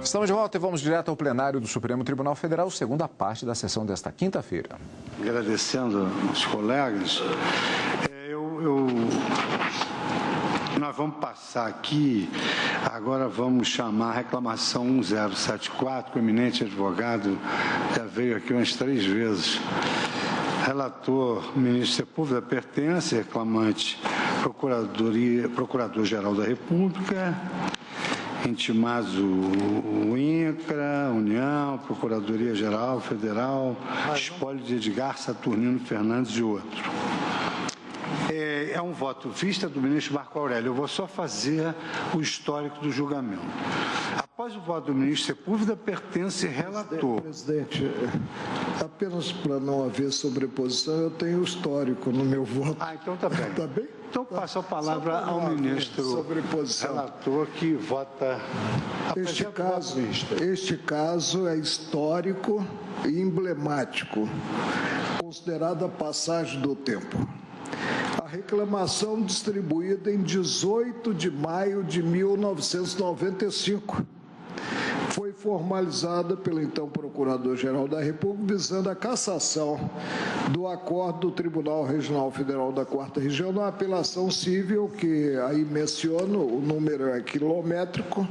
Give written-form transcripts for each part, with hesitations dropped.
Estamos de volta e vamos direto ao plenário do Supremo Tribunal Federal, segunda parte da sessão desta quinta-feira. Agradecendo aos colegas, nós vamos passar aqui, agora vamos chamar a reclamação 1074, o eminente advogado já veio aqui umas 3 vezes. Relator, ministro Sepúlveda, pertence, reclamante, Procurador-Geral da República, intimados o INCRA, União, Procuradoria-Geral Federal, espólio de Edgar Saturnino Fernandes e outro. É um voto vista do ministro Marco Aurélio. Eu vou só fazer o histórico do julgamento. Após o voto do ministro Sepúlveda, pertence relator. Presidente, apenas para não haver sobreposição, eu tenho o histórico no meu voto. Então tá bem. Tá bem? Então passo a palavra ao ministro relator que vota. Este caso é histórico e emblemático, considerada a passagem do tempo. A reclamação distribuída em 18 de maio de 1995 foi formalizada pelo então Procurador-Geral da República visando a cassação do acordo do Tribunal Regional Federal da 4ª Região na apelação civil, que aí menciono, o número é quilométrico,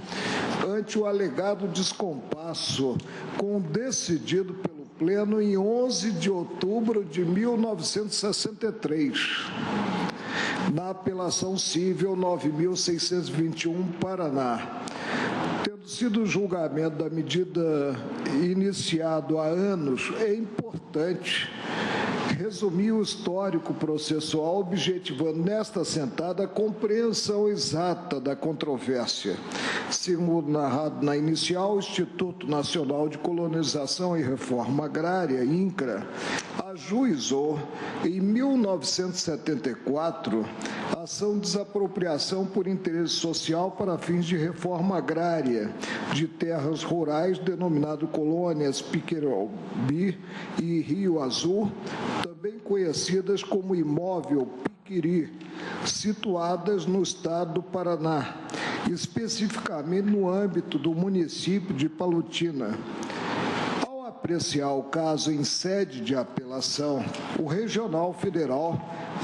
ante o alegado descompasso decidido pelo Pleno em 11 de outubro de 1963, na apelação civil 9.621, Paraná. Tendo sido o julgamento da medida iniciado há anos, é importante resumir o histórico processual, objetivando nesta sentada a compreensão exata da controvérsia. Segundo narrado na inicial, o Instituto Nacional de Colonização e Reforma Agrária, INCRA, ajuizou em 1974 a ação de desapropriação por interesse social para fins de reforma agrária de terras rurais, denominado colônias Piquerobi e Rio Azul, também conhecidas como imóvel Piquiri, situadas no estado do Paraná, especificamente no âmbito do município de Palotina. Ao apreciar o caso em sede de apelação, o Regional Federal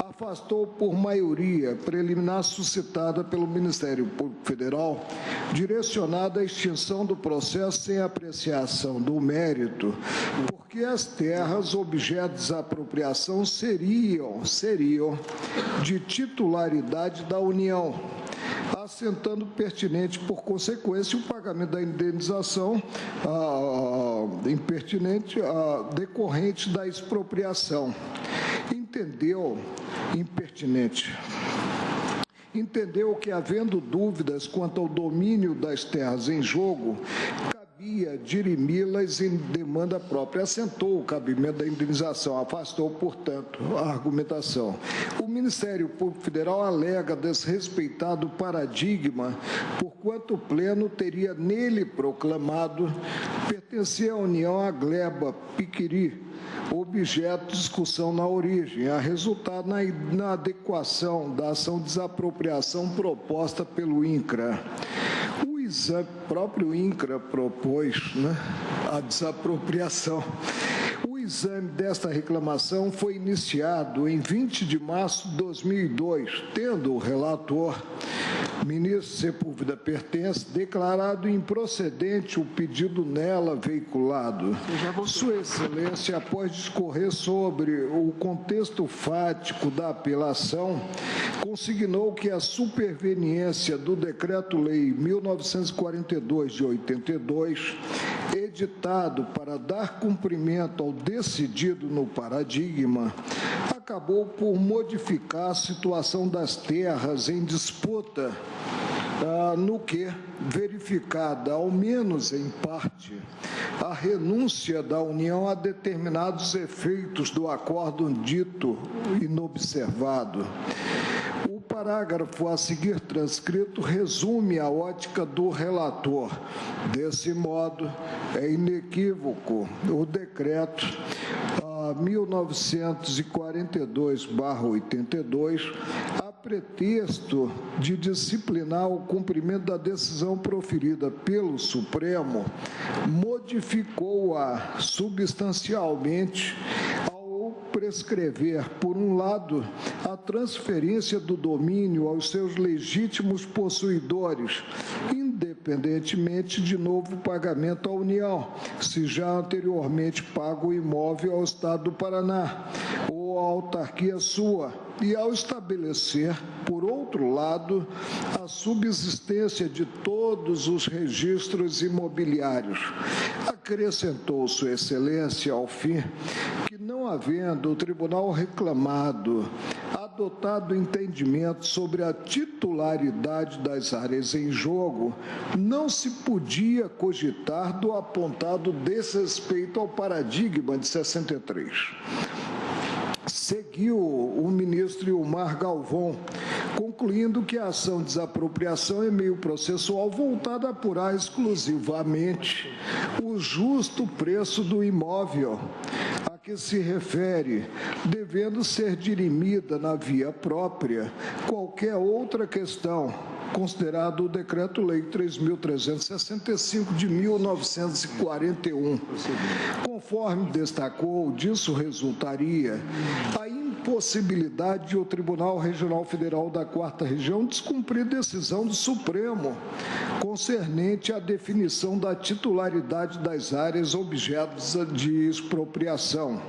afastou por maioria preliminar suscitada pelo Ministério Público Federal, direcionada à extinção do processo sem apreciação do mérito, porque as terras objeto de desapropriação seriam de titularidade da União, assentando pertinente, por consequência, o pagamento da indenização impertinente decorrente da expropriação. Entendeu que, havendo dúvidas quanto ao domínio das terras em jogo, cabia dirimi-las em demanda própria. Assentou o cabimento da indenização, afastou, portanto, a argumentação. O Ministério Público Federal alega desrespeitado o paradigma, porquanto o Pleno teria nele proclamado pertencer à União à gleba Piquiri, objeto de discussão na origem, a resultar na adequação da ação de desapropriação proposta pelo INCRA. O próprio INCRA propôs a desapropriação. O exame desta reclamação foi iniciado em 20 de março de 2002, tendo o relator, ministro Sepúlveda pertence, declarado improcedente o pedido nela veiculado. Sua Excelência, após discorrer sobre o contexto fático da apelação, consignou que a superveniência do Decreto-Lei 1942 de 82, editado para dar cumprimento ao decidido no paradigma, acabou por modificar a situação das terras em disputa, no que, verificada, ao menos em parte, a renúncia da União a determinados efeitos do acordo dito inobservado. O parágrafo a seguir transcrito resume a ótica do relator. Desse modo, é inequívoco o decreto 1942/82, pretexto de disciplinar o cumprimento da decisão proferida pelo Supremo, modificou-a substancialmente ao prescrever, por um lado, a transferência do domínio aos seus legítimos possuidores, independentemente de novo pagamento à União, se já anteriormente pago o imóvel ao Estado do Paraná ou à autarquia sua, e ao estabelecer, por outro lado, a subsistência de todos os registros imobiliários. Acrescentou Sua Excelência, ao fim, que não havendo o tribunal reclamado adotado entendimento sobre a titularidade das áreas em jogo, não se podia cogitar do apontado desrespeito ao paradigma de 63. Seguiu o ministro Ilmar Galvão, concluindo que a ação de desapropriação é meio processual voltada a apurar exclusivamente o justo preço do imóvel a que se refere, devendo ser dirimida na via própria qualquer outra questão, considerado o Decreto-Lei 3.365 de 1941. Conforme destacou, disso resultaria a impossibilidade de o Tribunal Regional Federal da 4ª Região descumprir decisão do Supremo concernente à definição da titularidade das áreas objetos de expropriação.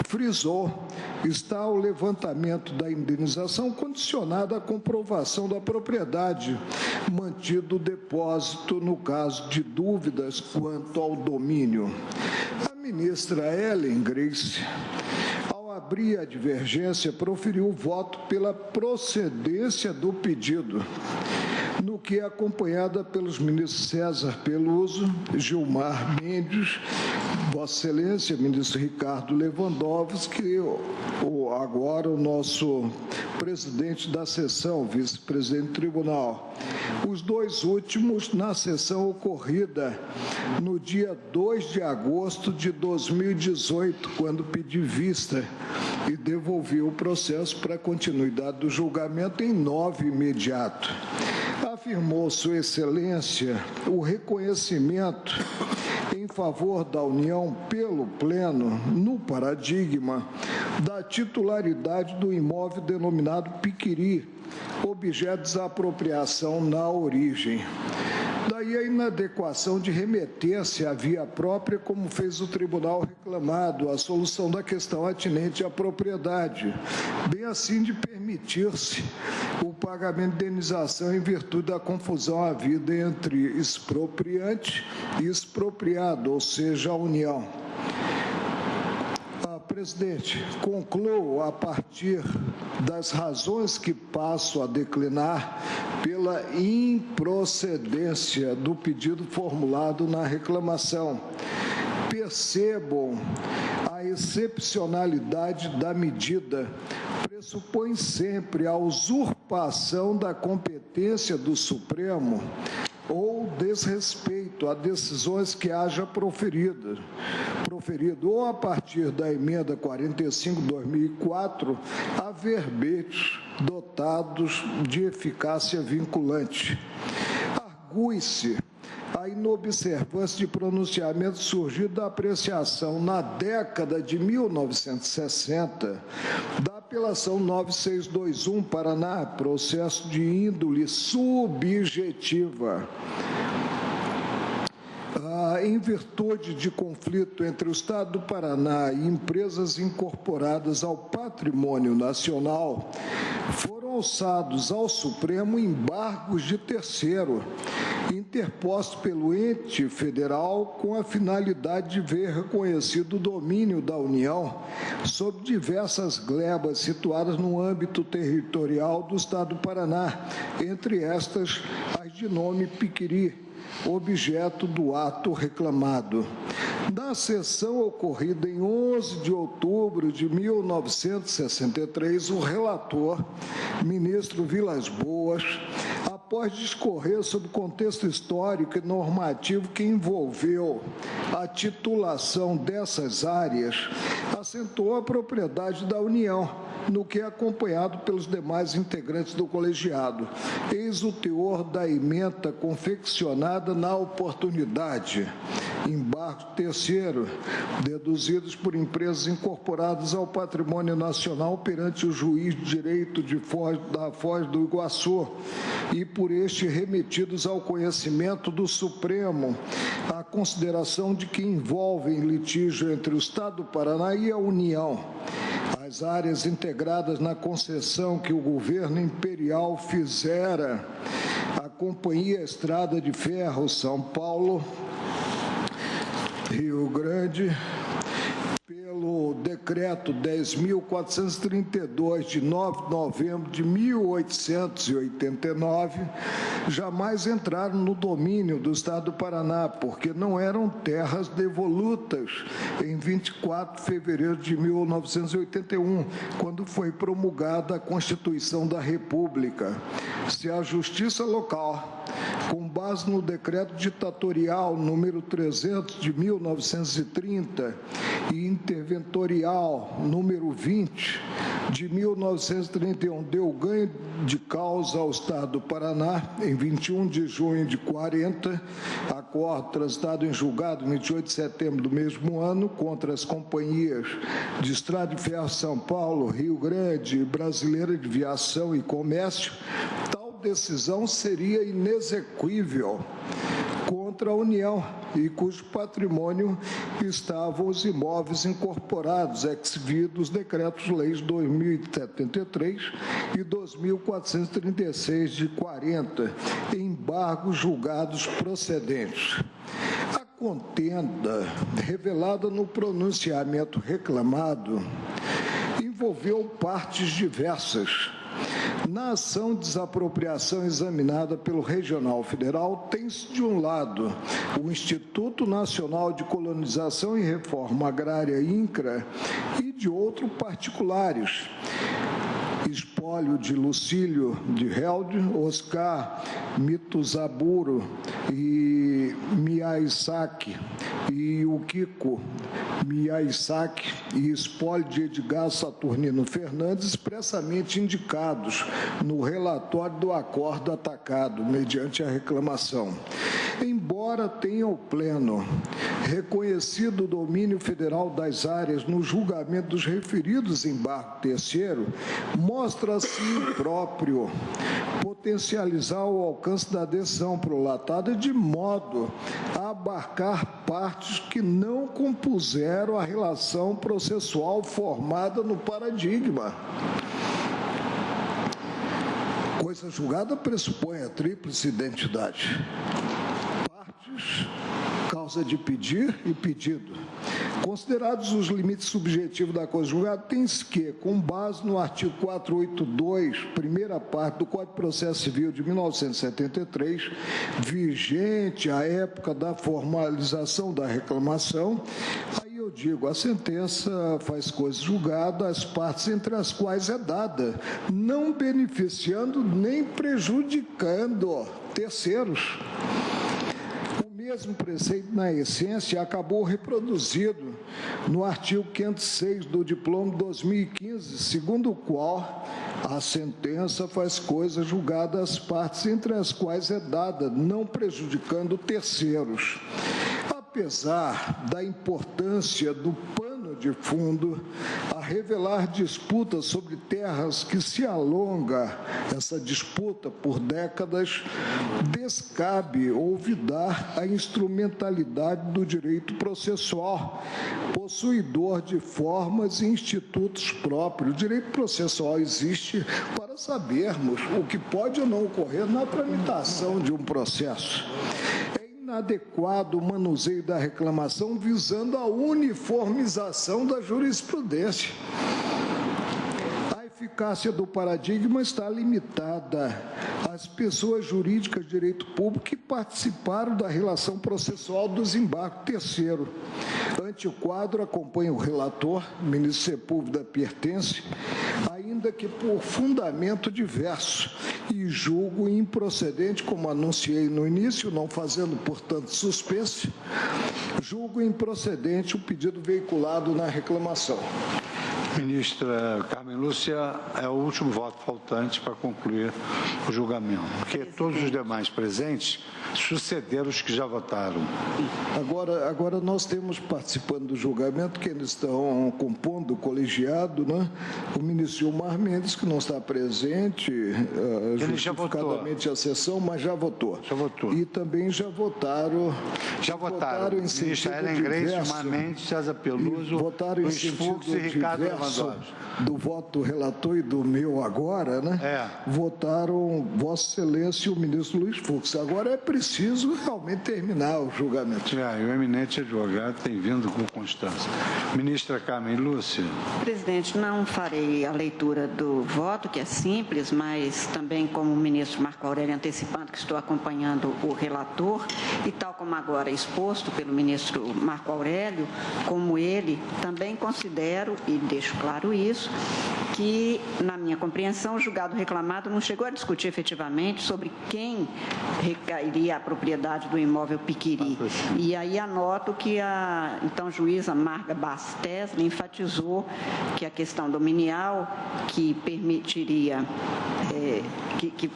Frisou, está o levantamento da indenização condicionado à comprovação da propriedade, mantido o depósito no caso de dúvidas quanto ao domínio. A ministra Ellen Grace, ao abrir a divergência, proferiu o voto pela procedência do pedido, no que é acompanhada pelos ministros César Peluso, Gilmar Mendes, Vossa Excelência, ministro Ricardo Lewandowski, agora o nosso presidente da sessão, vice-presidente do tribunal. Os dois últimos na sessão ocorrida no dia 2 de agosto de 2018, quando pedi vista e devolvi o processo para continuidade do julgamento em 9 imediato. Afirmou Sua Excelência o reconhecimento em favor da União pelo Pleno, no paradigma da titularidade do imóvel denominado Piquiri, objeto de desapropriação na origem. Daí a inadequação de remeter-se à via própria, como fez o tribunal reclamado, a solução da questão atinente à propriedade, bem assim de permitir-se o pagamento de indenização em virtude da confusão havida entre expropriante e expropriado, ou seja, a União. Presidente, concluo a partir das razões que passo a declinar pela improcedência do pedido formulado na reclamação. Percebam a excepcionalidade da medida, pressupõe sempre a usurpação da competência do Supremo ou desrespeito a decisões que haja proferido, ou a partir da emenda 45/2004, a verbetes dotados de eficácia vinculante. Argue-se a inobservância de pronunciamento surgido da apreciação na década de 1960 da apelação 9621 Paraná, processo de índole subjetiva. Em virtude de conflito entre o Estado do Paraná e empresas incorporadas ao patrimônio nacional, foram alçados ao Supremo embargos de terceiro, interposto pelo ente federal com a finalidade de ver reconhecido o domínio da União sobre diversas glebas situadas no âmbito territorial do Estado do Paraná, entre estas as de nome Piquiri, objeto do ato reclamado. Na sessão ocorrida em 11 de outubro de 1963, o relator, ministro Vilas Boas, após discorrer sobre o contexto histórico e normativo que envolveu a titulação dessas áreas, assentou a propriedade da União, no que é acompanhado pelos demais integrantes do colegiado. Eis o teor da ementa confeccionada na oportunidade. Embargo terceiro, deduzidos por empresas incorporadas ao patrimônio nacional perante o juiz de direito da Foz do Iguaçu e por este remetidos ao conhecimento do Supremo, a consideração de que envolvem litígio entre o Estado do Paraná e a União. As áreas integradas na concessão que o governo imperial fizera à Companhia Estrada de Ferro São Paulo, Rio Grande, pelo Decreto 10.432, de 9 de novembro de 1889, jamais entraram no domínio do Estado do Paraná, porque não eram terras devolutas em 24 de fevereiro de 1981, quando foi promulgada a Constituição da República. Se a Justiça Local, com base no Decreto Ditatorial número 300 de 1930 e Interventorial número 20 de 1931, deu ganho de causa ao Estado do Paraná em 21 de junho de 40, acordo transitado em julgado em 28 de setembro do mesmo ano contra as companhias de Estrada de Ferro São Paulo, Rio Grande, Brasileira de Viação e Comércio. Tal decisão seria inexequível contra a União e cujo patrimônio estavam os imóveis incorporados, ex-vido os decretos-leis 2073 e 2.436 de 40, embargos julgados procedentes. A contenda revelada no pronunciamento reclamado envolveu partes diversas. Na ação de desapropriação examinada pelo Regional Federal, tem-se, de um lado, o Instituto Nacional de Colonização e Reforma Agrária, INCRA, e, de outro, particulares. Espólio de Lucílio de Held, Oscar Mituzaburo e Miyazaki, e o Kiko Miyazaki, e espólio de Edgar Saturnino Fernandes, expressamente indicados no relatório do acordo atacado, mediante a reclamação. Embora tenha o Pleno reconhecido o domínio federal das áreas no julgamento dos referidos embargo terceiro, mostra-se impróprio potencializar o alcance da decisão prolatada de modo a abarcar partes que não compuseram a relação processual formada no paradigma. Coisa julgada pressupõe a tríplice identidade. Partes, causa de pedir e pedido. Considerados os limites subjetivos da coisa julgada, tem-se que, com base no artigo 482, primeira parte do Código de Processo Civil de 1973, vigente à época da formalização da reclamação, aí eu digo, a sentença faz coisa julgada às partes entre as quais é dada, não beneficiando nem prejudicando terceiros. O mesmo preceito, na essência, acabou reproduzido no artigo 506 do Diploma de 2015, segundo o qual a sentença faz coisa julgada às partes entre as quais é dada, não prejudicando terceiros. Apesar da importância do pano de fundo a revelar disputas sobre terras que se alonga essa disputa por décadas, descabe olvidar a instrumentalidade do direito processual, possuidor de formas e institutos próprios. O direito processual existe para sabermos o que pode ou não ocorrer na tramitação de um processo. Inadequado o manuseio da reclamação visando a uniformização da jurisprudência. A eficácia do paradigma está limitada às pessoas jurídicas de direito público que participaram da relação processual do desembarque terceiro. Ante o quadro, acompanha o relator, ministro Sepúlveda pertence, ainda que por fundamento diverso, e julgo improcedente, como anunciei no início, não fazendo, portanto, suspense, julgo improcedente o pedido veiculado na reclamação. Ministra Carmen Lúcia, é o último voto faltante para concluir o julgamento, porque todos os demais presentes sucederam os que já votaram. Agora nós temos participando do julgamento que eles estão compondo o colegiado, né? O ministro Gilmar Mendes, que não está presente, justificadamente a sessão, mas já votou. Já votou. E também já votaram. Já votaram. Ministra Ellen Grace, Gilmar Mendes, César Peluso, Luiz Fux e Ricardo Lewandowski. Do voto do relator e do meu agora, né? Votaram Vossa Excelência e o ministro Luiz Fux. Agora é preciso realmente terminar o julgamento. E o eminente advogado tem vindo com constância. Ministra Carmen Lúcia. Presidente, não farei a leitura do voto, que é simples, mas também como o ministro Marco Aurélio antecipando que estou acompanhando o relator e tal como agora exposto pelo ministro Marco Aurélio, como ele, também considero e deixo claro isso, que, na minha compreensão, o julgado reclamado não chegou a discutir efetivamente sobre quem recairia a propriedade do imóvel Piquiri. E aí anoto que a então juíza Marga Bastesli enfatizou que a questão dominial que permitiria, que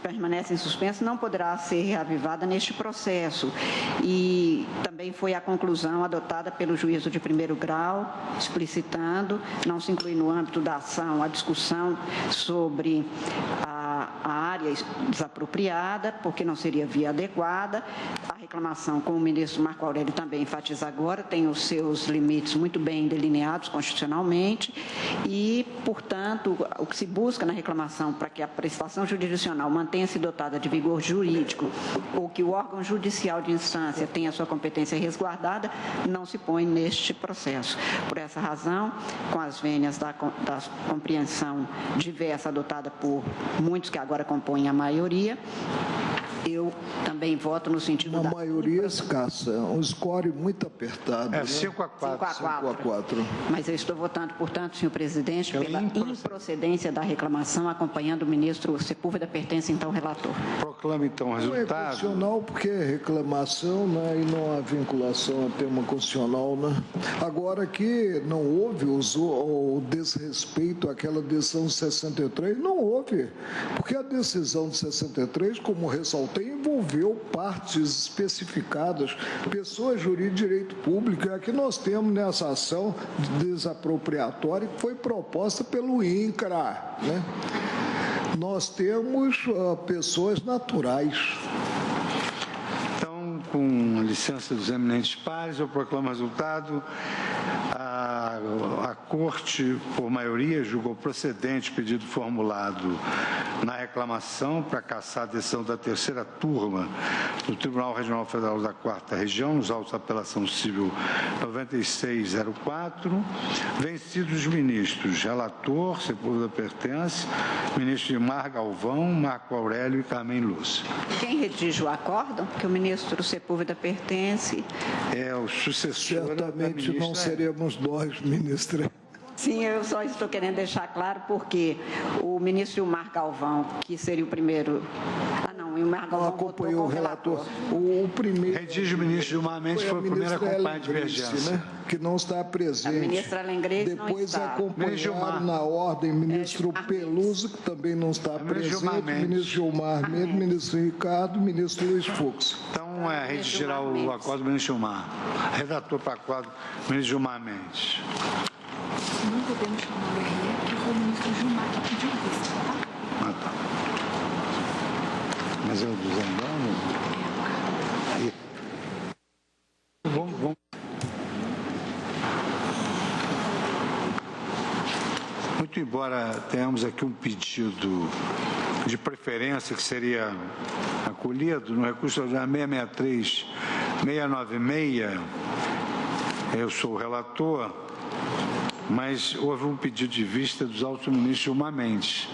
permanece em suspenso, não poderá ser reavivada neste processo. E também foi a conclusão adotada pelo juízo de primeiro grau, explicitando, não se inclui no âmbito da ação a discussão sobre a área desapropriada, porque não seria via adequada. A reclamação, como o ministro Marco Aurélio também enfatiza agora, tem os seus limites muito bem delineados constitucionalmente e, portanto, o que se busca na reclamação para que a prestação jurisdicional mantenha-se dotada de vigor jurídico ou que o órgão judicial de instância tenha sua competência resguardada, não se põe neste processo. Por essa razão, com as vênias da compreensão diversa adotada por muitos que agora compõem a maioria, eu também voto no sentido da maioria escassa, um score muito apertado. 5-4. Mas eu estou votando, portanto, senhor presidente, pela improcedência da reclamação, acompanhando o ministro Sepúlveda, pertence então ao relator. Proclama então o resultado. Não é constitucional porque é reclamação, né, e não há vinculação ao tema constitucional, né? Agora que não houve o desrespeito àquela decisão de 63, não houve, porque a decisão de 63, como ressaltei, envolveu partes especificadas, pessoas jurídicas de direito público. É que nós temos nessa ação desapropriatória que foi proposta pelo INCRA, né? Nós temos pessoas naturais. Então, com licença dos eminentes pares, eu proclamo o resultado. A Corte, por maioria, julgou procedente o pedido formulado na reclamação para cassar a decisão da terceira turma do Tribunal Regional Federal da 4ª Região, nos autos da apelação civil 9604, vencidos os ministros relator, Sepúlveda pertence, ministro Gilmar Galvão, Marco Aurélio e Carmen Lúcia. Quem redige o acórdão? Porque o ministro Sepúlveda pertence. É o sucessor. Certamente não seremos nós, ministra. Sim, eu só estou querendo deixar claro porque o ministro Gilmar Galvão, que seria o primeiro... o Gilmar Galvão acompanhou o relator. O primeiro... Redige o ministro Gilmar Mendes, foi o primeiro a acompanhar a divergência. Né? Que não está presente. A ministra Ellen Grace depois não está. Acompanharam na ordem ministro Peluso, que também não está presente, ministro Gilmar Mendes, ministro Ricardo, ministro Luiz Fux. Então, redigirar o acordo do ministro Gilmar. Redator para acordo, ministro Gilmar Mendes. Não podemos chamar o RE, que foi o ministro Gilmar que pediu isso, tá? Tá. Mas é o dos anos? Vamos. Muito embora tenhamos aqui um pedido de preferência que seria acolhido no recurso da 663-696, eu sou o relator, mas houve um pedido de vista dos autos do ministro Gilmar Mendes.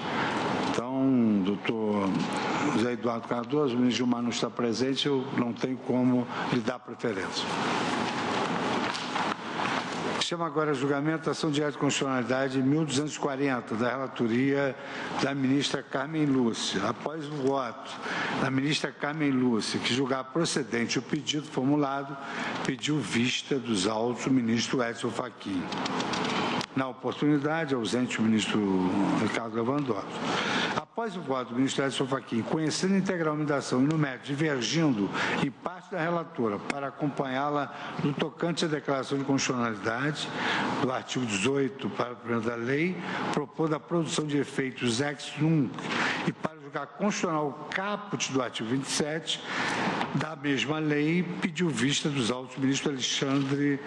Então, doutor José Eduardo Cardoso, o ministro Gilmar não está presente, eu não tenho como lhe dar preferência. Chama agora a julgamento a ação direta de constitucionalidade 1240, da relatoria da ministra Carmen Lúcia. Após o voto da ministra Carmen Lúcia, que julgar procedente o pedido formulado, pediu vista dos autos o ministro Edson Fachin. Na oportunidade, ausente o ministro Ricardo Lewandowski. Após o voto do ministro Edson Fachin, conhecendo integralmente a ação e no mérito, divergindo em parte da relatora para acompanhá-la no tocante à declaração de constitucionalidade do artigo 18, parágrafo 1 da lei, propôs a produção de efeitos ex nunc e para julgar constitucional o caput do artigo 27 da mesma lei, pediu vista dos autos do ministro Alexandre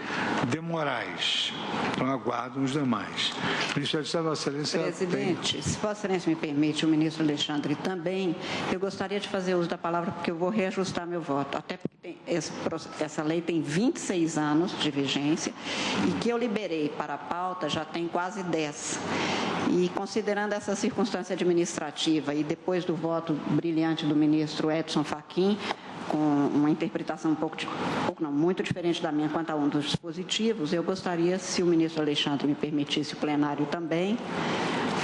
de Moraes. Então, aguardam os demais. Ministro de Vossa Excelência. Presidente, se Vossa Excelência me permite, o ministro Alexandre também, eu gostaria de fazer uso da palavra porque eu vou reajustar meu voto, até porque essa lei tem 26 anos de vigência e que eu liberei para a pauta já tem quase 10. E considerando essa circunstância administrativa e depois do voto brilhante do ministro Edson Fachin, com uma interpretação muito diferente da minha quanto a um dos dispositivos, eu gostaria, se o ministro Alexandre me permitisse, o plenário também,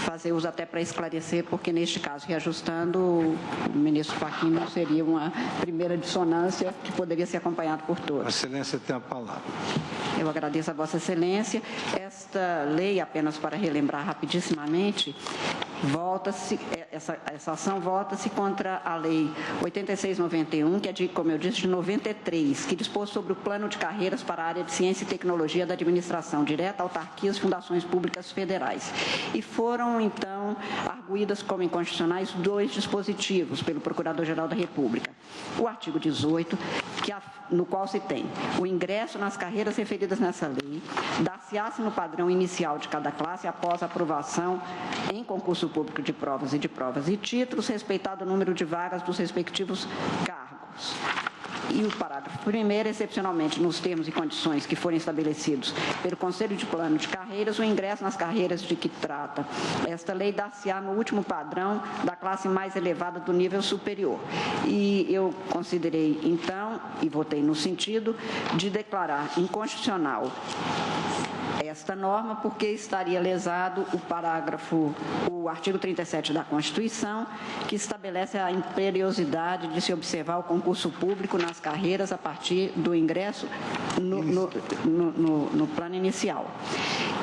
fazer uso até para esclarecer, porque neste caso, reajustando, o ministro Fachin não seria uma primeira dissonância que poderia ser acompanhado por todos. Vossa Excelência tem a palavra. Eu agradeço a Vossa Excelência. Esta lei, apenas para relembrar rapidissimamente, essa ação vota-se contra a Lei 8691, que é, como eu disse, de 93, que dispôs sobre o plano de carreiras para a área de ciência e tecnologia da administração direta, autarquias e fundações públicas federais. E foram, então, arguídas como inconstitucionais 2 dispositivos pelo Procurador-Geral da República. O artigo 18, no qual se tem o ingresso nas carreiras referidas nessa lei, dar-se-á-se no padrão inicial de cada classe após a aprovação em concurso público de provas e títulos, respeitado o número de vagas dos respectivos cargos. E o parágrafo 1º, excepcionalmente, nos termos e condições que forem estabelecidos pelo Conselho de Plano de Carreiras, o ingresso nas carreiras de que trata esta lei dar-se-á no último padrão da classe mais elevada do nível superior. E eu considerei, então, e votei no sentido de declarar inconstitucional esta norma, porque estaria lesado o artigo 37 da Constituição, que estabelece a imperiosidade de se observar o concurso público nas carreiras a partir do ingresso no plano inicial.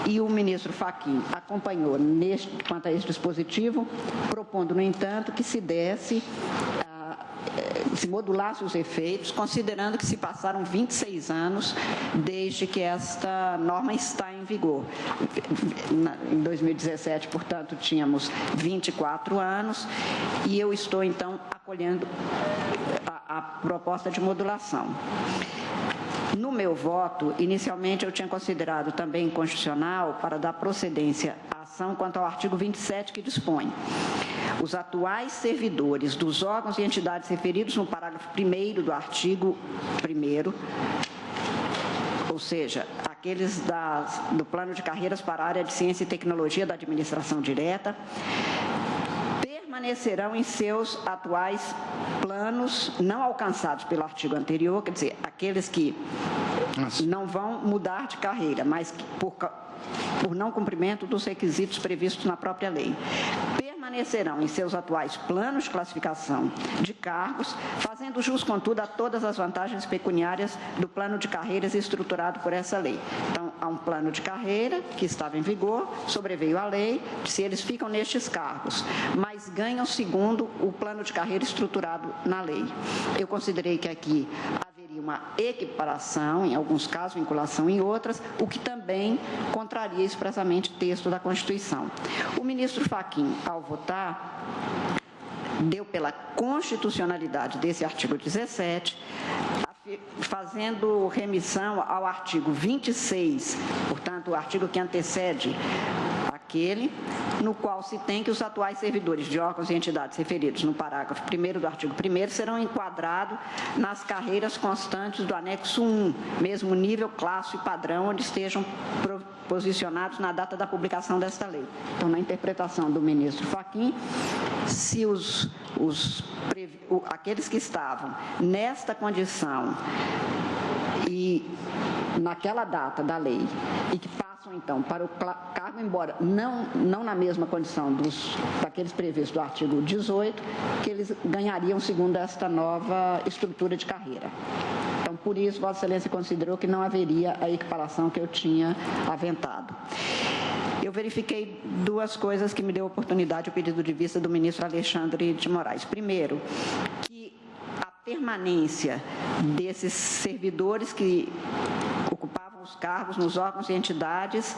E o ministro Fachin acompanhou quanto a esse dispositivo, propondo, no entanto, que se modulasse os efeitos, considerando que se passaram 26 anos desde que esta norma está em vigor. Em 2017, portanto, tínhamos 24 anos e eu estou, então, acolhendo a proposta de modulação. No meu voto, inicialmente eu tinha considerado também inconstitucional para dar procedência à ação quanto ao artigo 27, que dispõe: os atuais servidores dos órgãos e entidades referidos no parágrafo 1º do artigo 1º, ou seja, aqueles do plano de carreiras para a área de ciência e tecnologia da administração direta, permanecerão em seus atuais planos não alcançados pelo artigo anterior, quer dizer, aqueles que não vão mudar de carreira, mas que por não cumprimento dos requisitos previstos na própria lei, permanecerão em seus atuais planos de classificação de cargos, fazendo jus, contudo, a todas as vantagens pecuniárias do plano de carreiras estruturado por essa lei. Então, há um plano de carreira que estava em vigor, sobreveio a lei, se eles ficam nestes cargos, mas ganham segundo o plano de carreira estruturado na lei. Eu considerei que aqui haveria uma equiparação, em alguns casos, vinculação em outras, o que também contraria expressamente o texto da Constituição. O ministro Fachin, ao votar, deu pela constitucionalidade desse artigo 17, fazendo remissão ao artigo 26, portanto, o artigo que antecede aquele, no qual se tem que os atuais servidores de órgãos e entidades referidos no parágrafo 1º do artigo 1º serão enquadrados nas carreiras constantes do anexo 1, mesmo nível, classe e padrão, onde estejam posicionados na data da publicação desta lei. Então, na interpretação do ministro Fachin, se aqueles que estavam nesta condição e naquela data da lei e que passam então para o cargo, embora não na mesma condição daqueles previstos do artigo 18, que eles ganhariam segundo esta nova estrutura de carreira. Então, por isso, Vossa Excelência considerou que não haveria a equiparação que eu tinha aventado. Eu verifiquei duas coisas que me deu oportunidade, o pedido de vista do ministro Alexandre de Moraes. Primeiro, que a permanência desses servidores que ocupavam os cargos nos órgãos e entidades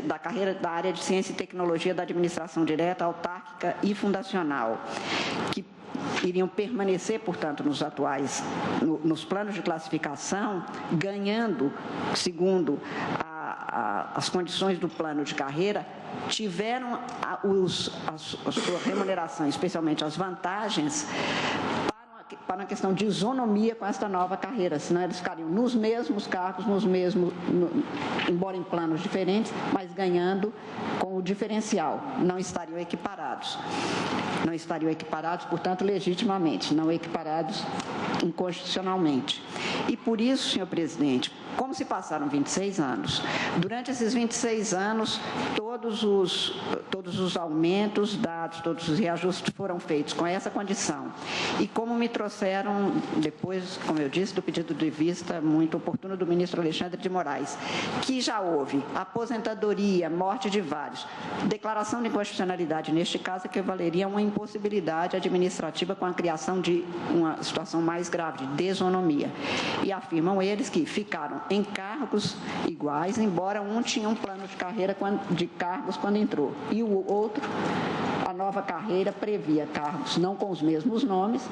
da carreira da área de ciência e tecnologia da administração direta, autárquica e fundacional, que iriam permanecer, portanto, nos planos de classificação, ganhando, segundo as condições do plano de carreira, tiveram a sua remuneração, especialmente as vantagens, para uma questão de isonomia com esta nova carreira, senão eles ficariam nos mesmos cargos, embora em planos diferentes, mas ganhando com o diferencial, não estariam equiparados. Não estariam equiparados, portanto, legitimamente, não equiparados inconstitucionalmente. E por isso, senhor presidente, como se passaram 26 anos, durante esses 26 anos, todos os aumentos dados, todos os reajustes foram feitos com essa condição. E como me trouxeram, depois, como eu disse, do pedido de vista muito oportuno do ministro Alexandre de Moraes, que já houve aposentadoria, morte de vários, declaração de inconstitucionalidade, neste caso, equivaleria a uma impossibilidade administrativa com a criação de uma situação mais grave, de desonomia. E afirmam eles que ficaram em cargos iguais, embora um tinha um plano de carreira de cargos quando entrou, e o outro, a nova carreira previa cargos não com os mesmos nomes,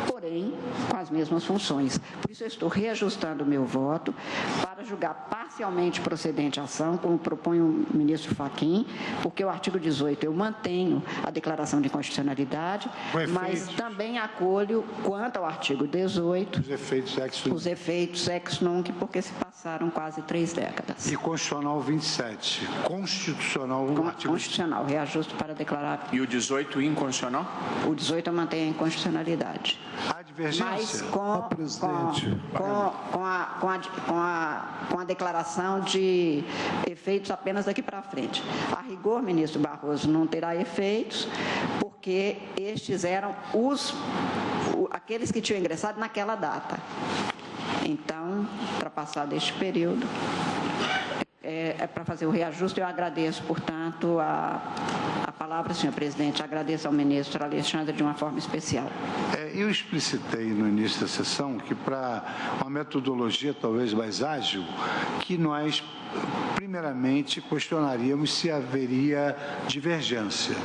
porém com as mesmas funções. Por isso eu estou reajustando o meu voto para julgar parcialmente procedente a ação, como propõe o ministro Fachin, porque o artigo 18 eu mantenho a declaração de inconstitucionalidade, mas também acolho, quanto ao artigo 18, os efeitos ex nunc, porque se passaram quase 3 décadas. E constitucional 27, constitucional... Constitucional, reajusto para declarar... E o 18 inconstitucional? O 18 eu mantenho a inconstitucionalidade. Há divergência? Mas com a declaração de efeitos apenas daqui para frente. A rigor, ministro Barroso, não terá efeitos, porque estes eram aqueles que tinham ingressado naquela data. Então, ultrapassado este período, é para fazer o reajuste. Eu agradeço, portanto, a palavra, senhor presidente. Agradeço ao ministro Alexandre de uma forma especial. Eu explicitei no início da sessão que, para uma metodologia talvez mais ágil, que nós, primeiramente, questionaríamos se haveria divergência.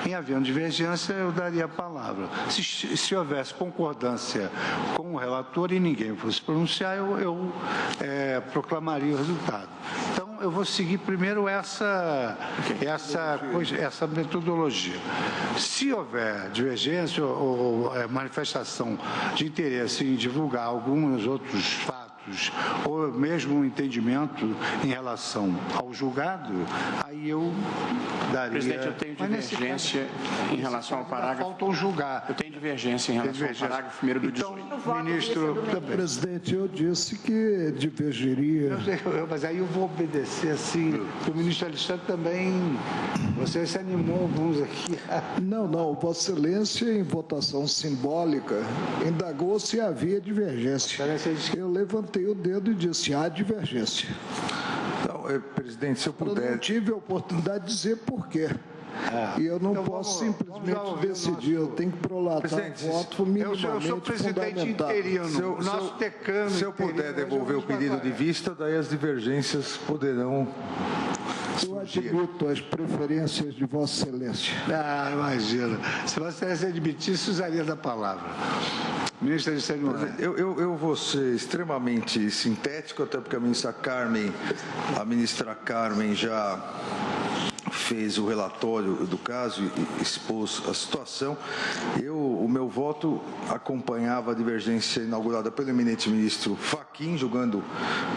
Em havendo divergência, eu daria a palavra. Se houvesse concordância com o relator e ninguém fosse pronunciar, eu proclamaria o resultado. Então, eu vou seguir primeiro essa metodologia. Se houver divergência ou manifestação de interesse em divulgar alguns outros fatos, ou mesmo um entendimento em relação ao julgado, aí eu daria... Presidente, eu tenho divergência em relação ao parágrafo... Faltou julgar. Eu tenho divergência em relação ao parágrafo 1º do 18. Então, ministro... Presidente, eu disse que divergiria... Mas aí eu vou obedecer, assim, que o ministro Alexandre também... Você se animou alguns aqui. Não, Vossa Excelência, em votação simbólica, indagou se havia divergência. Eu levantei o dedo e disse, há divergência. Então, presidente, se eu puder... Eu não tive a oportunidade de dizer por quê. E eu não posso simplesmente decidir, eu tenho que prolatar o voto minimamente fundamentado. Eu sou presidente interino, nosso decano... Se eu puder devolver o pedido de vista, daí as divergências poderão... Eu admito as preferências de Vossa Excelência. Imagina. Se Vossa Excelência admitisse, usaria da palavra. Ministro Alexandre de Moraes. Eu vou ser extremamente sintético, até porque a ministra Carmen já fez o relatório do caso e expôs a situação. O meu voto acompanhava a divergência inaugurada pelo eminente ministro Fachin, julgando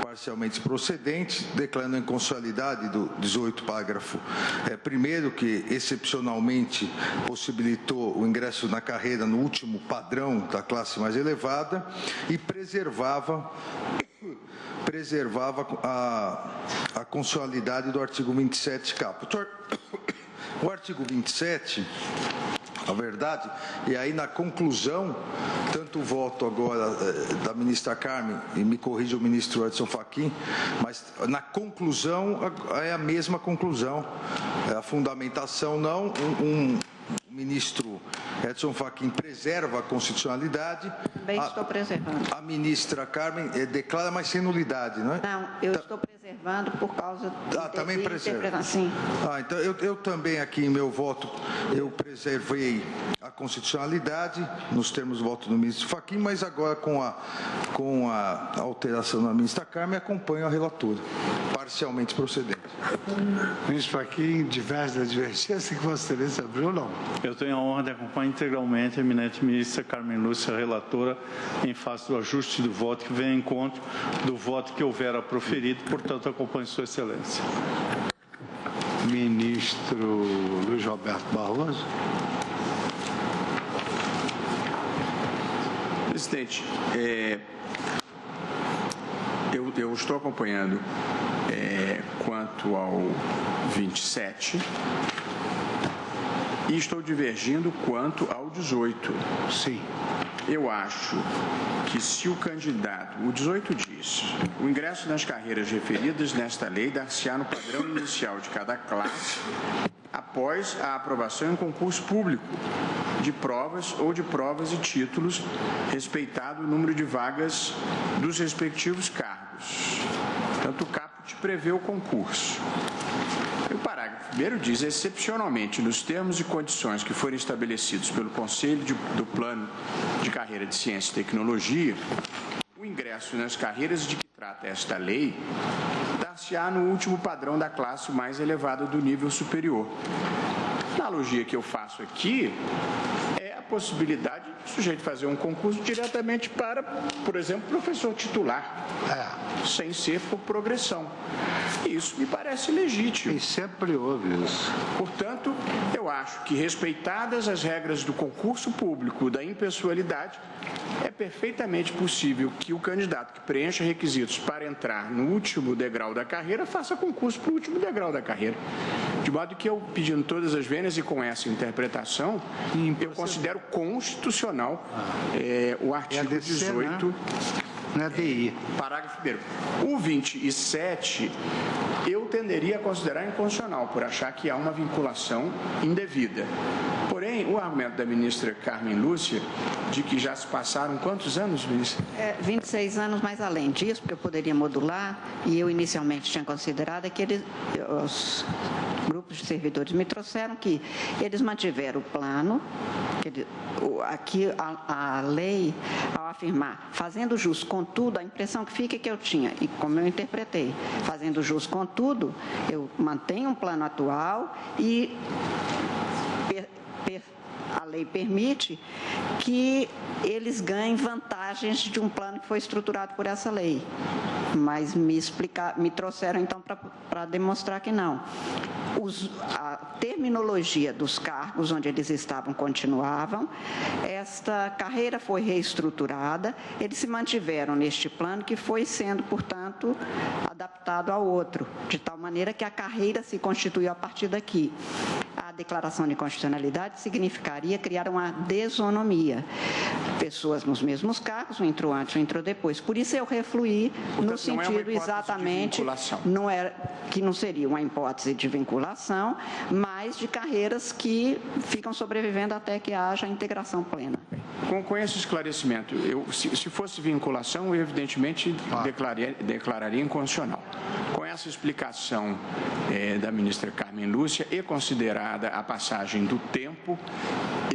parcialmente procedente, declarando a inconstitucionalidade do 18 parágrafo 1º, que excepcionalmente possibilitou o ingresso na carreira no último padrão da classe mais elevada e preservava a constitucionalidade do artigo 27 caput. O artigo 27, na verdade, e aí na conclusão, tanto o voto agora da ministra Carmen, e me corrija o ministro Edson Fachin, mas na conclusão é a mesma conclusão, a fundamentação não, o ministro Edson Fachin preserva a constitucionalidade. Também estou preservando. A ministra Carmen declara, mas sem nulidade, não é? Não, eu estou preservando por causa também preserva. Sim. Então eu também aqui em meu voto, eu preservei a constitucionalidade nos termos do voto do ministro Fachin, mas agora com a alteração da ministra Carmen, acompanho a relatora, parcialmente procedente. Ministro Fachin, diverge da divergência que Vossa Excelência abriu, não? Eu tenho a honra de acompanhar integralmente a eminente ministra Carmen Lúcia, relatora, em face do ajuste do voto que vem em encontro do voto que houvera proferido, portanto, acompanho Sua Excelência. Ministro Luiz Roberto Barroso. Presidente, eu estou acompanhando quanto ao 27 e estou divergindo quanto ao 18. Sim. Eu acho que se o candidato, o 18 diz, o ingresso nas carreiras referidas nesta lei dar-se-á no padrão inicial de cada classe após a aprovação em concurso público de provas ou de provas e títulos, respeitado o número de vagas dos respectivos cargos. Tanto o caput prevê o concurso. O parágrafo 1º diz, excepcionalmente, nos termos e condições que forem estabelecidos pelo Conselho do Plano de Carreira de Ciência e Tecnologia, o ingresso nas carreiras de que trata esta lei dar-se-á no último padrão da classe mais elevada do nível superior. A analogia que eu faço aqui é a possibilidade do sujeito fazer um concurso diretamente para, por exemplo, professor titular, sem ser por progressão. Isso me parece legítimo. E sempre houve isso. Portanto, eu acho que, respeitadas as regras do concurso público, da impessoalidade, é perfeitamente possível que o candidato que preencha requisitos para entrar no último degrau da carreira faça concurso para o último degrau da carreira. De modo que eu, pedindo todas as vênias e com essa interpretação, eu considero constitucional o artigo 18... Né? Na DI. Parágrafo 1º. O 27, eu tenderia a considerar inconstitucional, por achar que há uma vinculação indevida. Porém, o argumento da ministra Carmen Lúcia, de que já se passaram quantos anos, ministra? 26 anos, mas além disso, porque eu poderia modular, e eu inicialmente tinha considerado que os grupos de servidores me trouxeram que eles mantiveram o plano, aqui a lei, ao afirmar, fazendo jus com tudo, a impressão que fica é que eu tinha, e como eu interpretei, fazendo jus com tudo, eu mantenho um plano atual e a lei permite que eles ganhem vantagens de um plano que foi estruturado por essa lei. Mas me trouxeram, então, para demonstrar que não. A terminologia dos cargos onde eles estavam continuavam, esta carreira foi reestruturada, eles se mantiveram neste plano que foi sendo, portanto, adaptado ao outro, de tal maneira que a carreira se constituiu a partir daqui. A declaração de constitucionalidade significaria criar uma desonomia. Pessoas nos mesmos cargos, um entrou antes, um entrou depois. Por isso eu refluí no sentido exatamente, que não seria uma hipótese de vinculação, mas de carreiras que ficam sobrevivendo até que haja integração plena. Com esse esclarecimento, se fosse vinculação, eu evidentemente declararia inconstitucional. Com essa explicação da ministra Carmen Lúcia e considerada a passagem do tempo,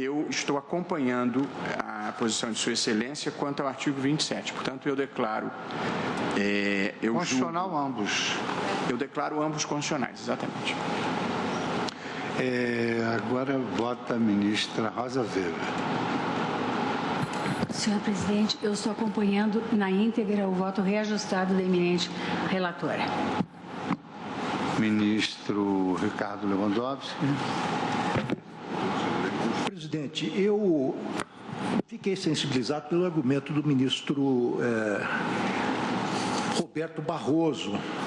eu estou acompanhando a posição de Sua Excelência quanto ao artigo 27. Portanto, eu declaro... constitucional ambos. Eu declaro ambos constitucionais, exatamente. Agora vota a ministra Rosa Weber. Senhor presidente, eu estou acompanhando na íntegra o voto reajustado da eminente relatora. Ministro Ricardo Lewandowski. Presidente, eu fiquei sensibilizado pelo argumento do ministro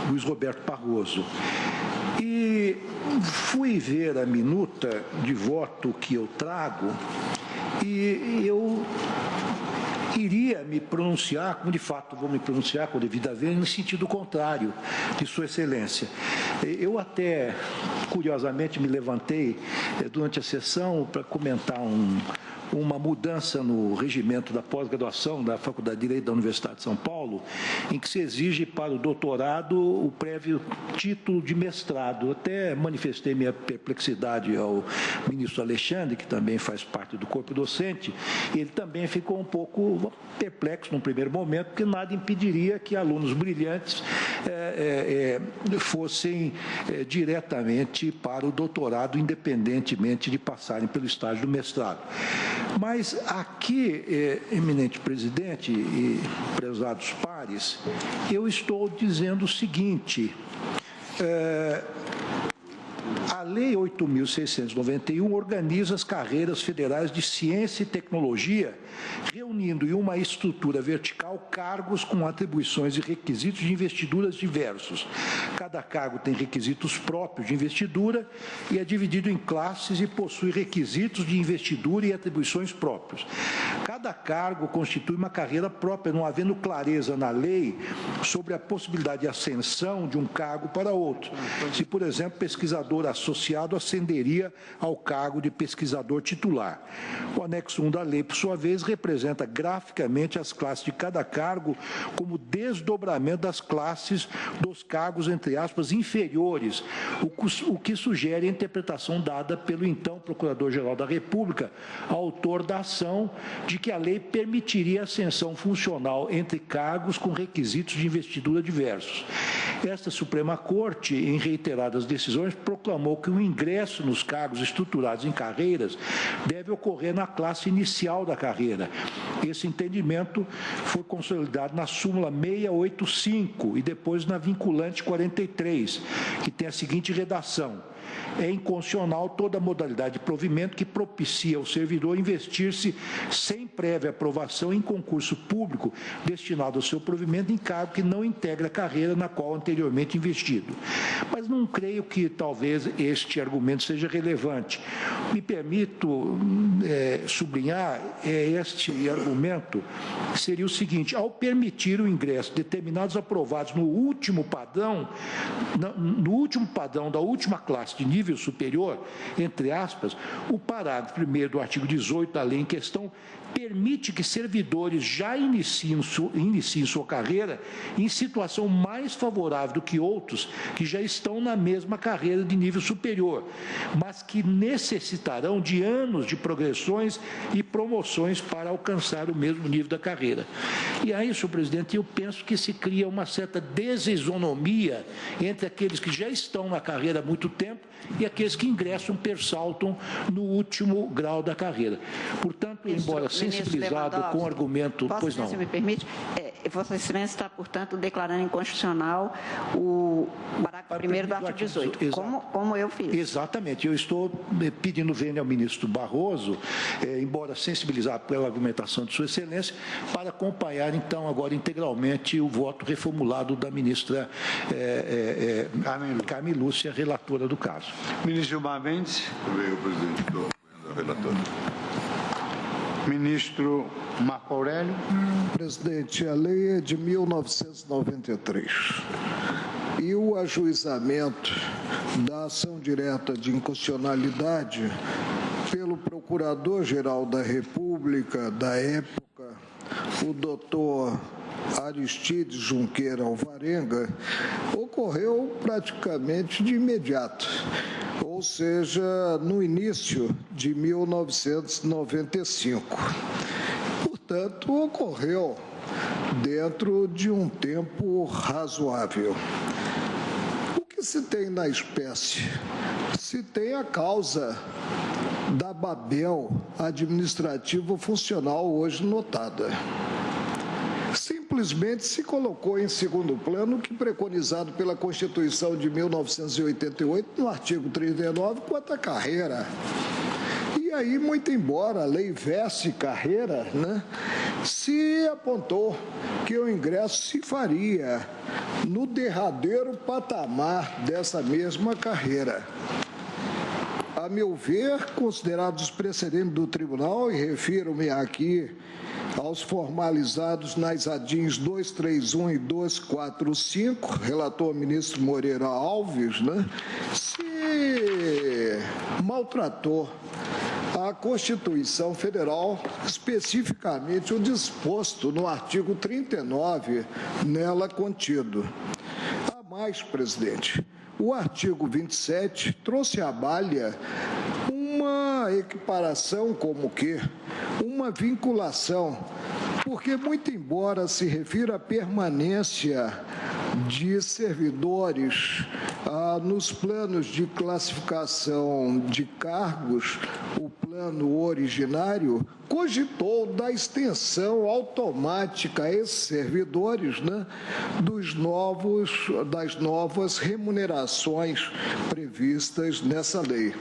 Luiz Roberto Barroso. E fui ver a minuta de voto que eu trago e eu iria me pronunciar, como de fato vou me pronunciar com devida vênia, no sentido contrário de Sua Excelência. Eu até, curiosamente, me levantei durante a sessão para comentar uma mudança no regimento da pós-graduação da Faculdade de Direito da Universidade de São Paulo, em que se exige para o doutorado o prévio título de mestrado. Até manifestei minha perplexidade ao ministro Alexandre, que também faz parte do corpo docente, e ele também ficou um pouco perplexo no primeiro momento, porque nada impediria que alunos brilhantes fossem diretamente para o doutorado, independentemente de passarem pelo estágio do mestrado. Mas aqui, eminente presidente e prezados pares, eu estou dizendo o seguinte: a Lei 8.691 organiza as carreiras federais de ciência e tecnologia, reunindo em uma estrutura vertical cargos com atribuições e requisitos de investiduras diversos. Cada cargo tem requisitos próprios de investidura e é dividido em classes e possui requisitos de investidura e atribuições próprios. Cada cargo constitui uma carreira própria, não havendo clareza na lei sobre a possibilidade de ascensão de um cargo para outro. Se, por exemplo, pesquisador associado ascenderia ao cargo de pesquisador titular. O anexo 1 da lei, por sua vez, representa graficamente as classes de cada cargo como desdobramento das classes dos cargos, entre aspas, inferiores, o que sugere a interpretação dada pelo então Procurador-Geral da República, autor da ação, de que a lei permitiria ascensão funcional entre cargos com requisitos de investidura diversos. Esta Suprema Corte, em reiteradas decisões, proclamou que o ingresso nos cargos estruturados em carreiras deve ocorrer na classe inicial da carreira. Esse entendimento foi consolidado na súmula 685 e depois na vinculante 43, que tem a seguinte redação: é inconstitucional toda modalidade de provimento que propicia ao servidor investir-se sem prévia aprovação em concurso público destinado ao seu provimento em cargo que não integra a carreira na qual anteriormente investido. Mas não creio que talvez este argumento seja relevante. Me permito sublinhar este argumento, seria o seguinte: ao permitir o ingresso de determinados aprovados no último padrão da última classe de nível superior, entre aspas, o parágrafo 1º do artigo 18 da lei em questão permite que servidores já iniciem sua carreira em situação mais favorável do que outros que já estão na mesma carreira de nível superior, mas que necessitarão de anos de progressões e promoções para alcançar o mesmo nível da carreira. E aí, senhor presidente, eu penso que se cria uma certa desisonomia entre aqueles que já estão na carreira há muito tempo e aqueles que ingressam, persaltam no último grau da carreira. Portanto, embora sensibilizado com o argumento... Pois não. Se me permite, Vossa Excelência está, portanto, declarando inconstitucional o parágrafo 1º do artigo 18, como eu fiz. Exatamente. Eu estou pedindo vênia ao ministro Barroso, embora sensibilizado pela argumentação de Sua Excelência, para acompanhar, então, agora integralmente o voto reformulado da ministra Carmen Lúcia, relatora do caso. Ministro Gilmar Mendes. Veio, presidente. Estou apoiando a relatora. Ministro Marco Aurélio. Presidente, a lei é de 1993 e o ajuizamento da ação direta de inconstitucionalidade pelo Procurador-Geral da República da época, o doutor Aristides Junqueira Alvarenga, ocorreu praticamente de imediato, ou seja, no início de 1995. Portanto, ocorreu dentro de um tempo razoável. O que se tem na espécie se tem a causa da Babel administrativa funcional hoje notada. Simplesmente se colocou em segundo plano o que preconizado pela Constituição de 1988, no artigo 39, quanto à carreira. E aí, muito embora a lei veste carreira, né, se apontou que o ingresso se faria no derradeiro patamar dessa mesma carreira. A meu ver, considerados os precedentes do tribunal, e refiro-me aqui aos formalizados nas ADINs 231 e 245, relator ministro Moreira Alves, né, se maltratou a Constituição Federal, especificamente o disposto no artigo 39, nela contido. A mais, presidente, o artigo 27 trouxe à baila uma equiparação como que uma vinculação, porque muito embora se refira à permanência de servidores nos planos de classificação de cargos, o plano originário cogitou da extensão automática a esses servidores, né, das novas remunerações previstas nessa lei.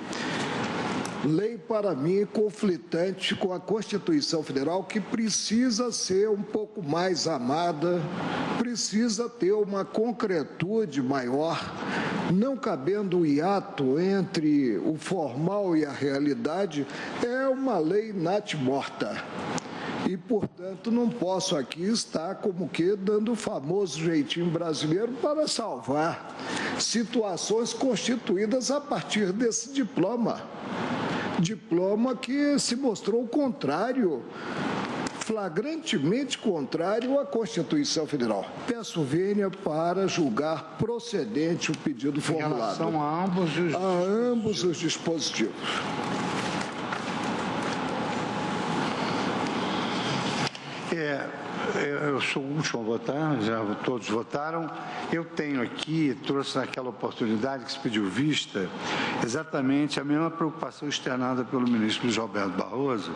Lei, para mim, conflitante com a Constituição Federal, que precisa ser um pouco mais amada, precisa ter uma concretude maior, não cabendo o hiato entre o formal e a realidade, é uma lei natimorta. E, portanto, não posso aqui estar como que dando o famoso jeitinho brasileiro para salvar situações constituídas a partir desse diploma. Diploma que se mostrou contrário, flagrantemente contrário à Constituição Federal. Peço vênia para julgar procedente o pedido formulado. Em relação a ambos os dispositivos. Eu sou o último a votar, já todos votaram. Eu tenho aqui, trouxe naquela oportunidade que se pediu vista, exatamente a mesma preocupação externada pelo ministro Luiz Roberto Barroso,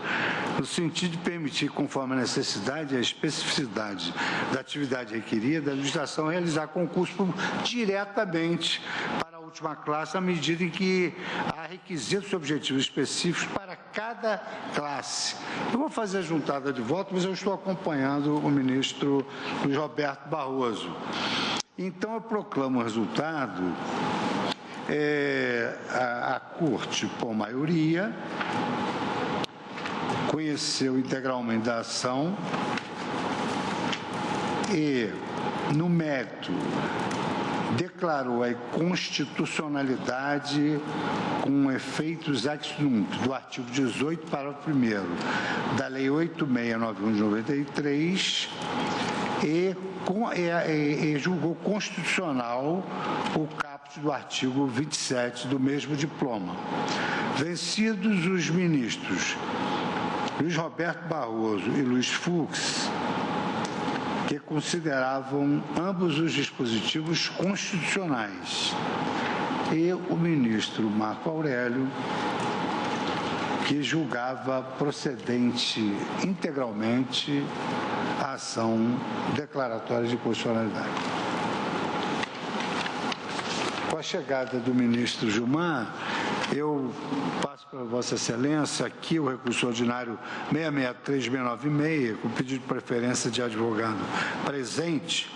no sentido de permitir, conforme a necessidade e a especificidade da atividade requerida, a legislação realizar concurso público diretamente para a última classe, à medida em que há requisitos objetivos específicos para cada classe. Eu vou fazer a juntada de votos, mas eu estou acompanhando o ministro Luiz Roberto Barroso. Então, eu proclamo o resultado. A Corte, por maioria, conheceu integralmente da ação e, no mérito, declarou a inconstitucionalidade com efeitos ex nunc do artigo 18, parágrafo 1º da Lei 8691 de 93 e julgou constitucional o caput do artigo 27 do mesmo diploma. Vencidos os ministros Luiz Roberto Barroso e Luiz Fux, que consideravam ambos os dispositivos constitucionais, e o ministro Marco Aurélio, que julgava procedente integralmente a ação declaratória de constitucionalidade. Com a chegada do ministro Gilmar, eu passo para Vossa Excelência aqui o recurso ordinário 663696, com pedido de preferência de advogado presente,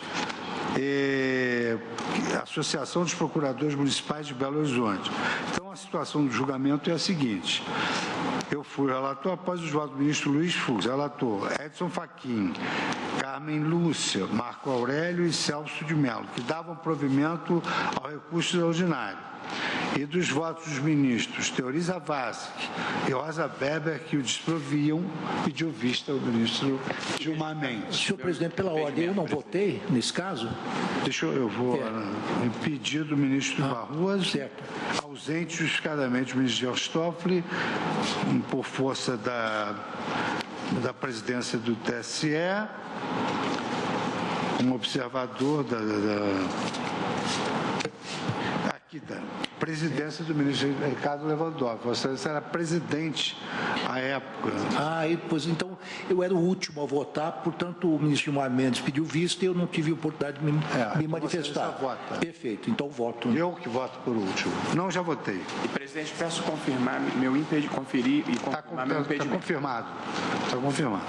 Associação dos Procuradores Municipais de Belo Horizonte. Então, a situação do julgamento é a seguinte: eu fui relator após os votos do ministro Luiz Fux, relator Edson Fachin, Carmen Lúcia, Marco Aurélio e Celso de Mello, que davam provimento ao recurso ordinário. E dos votos dos ministros Teoriza Vasque e Rosa Weber, que o desproviam, pediu vista ao ministro Gilmar Mendes. Senhor presidente, pela ordem, eu não votei nesse caso? Eu vou impedir do ministro Barroso, ausente justificadamente o ministro George Toffoli, por força da presidência do TSE, como observador aqui da Presidência do ministro Ricardo Lewandowski. Você era presidente à época. Pois então, eu era o último a votar, portanto, o ministro Gilmar Mendes pediu vista e eu não tive oportunidade de me manifestar. Você vota. Perfeito, então voto. Eu que voto por último. Não, já votei. E, presidente, peço confirmar meu conferir e confirmar meu impedimento. Está confirmado. Está confirmado.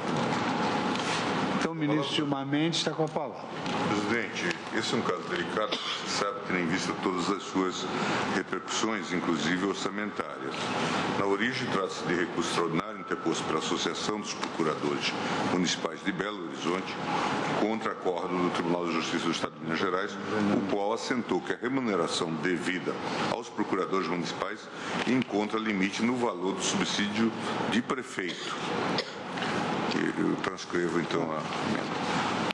Então, o ministro Gilmar Mendes está com a palavra. Presidente, esse é um caso delicado, você sabe, tendo em vista todas as suas repercussões, inclusive orçamentárias. Na origem, trata-se de recurso extraordinário interposto pela Associação dos Procuradores Municipais de Belo Horizonte contra acordo do Tribunal de Justiça do Estado de Minas Gerais, o qual assentou que a remuneração devida aos procuradores municipais encontra limite no valor do subsídio de prefeito. Eu transcrevo, então, a emenda.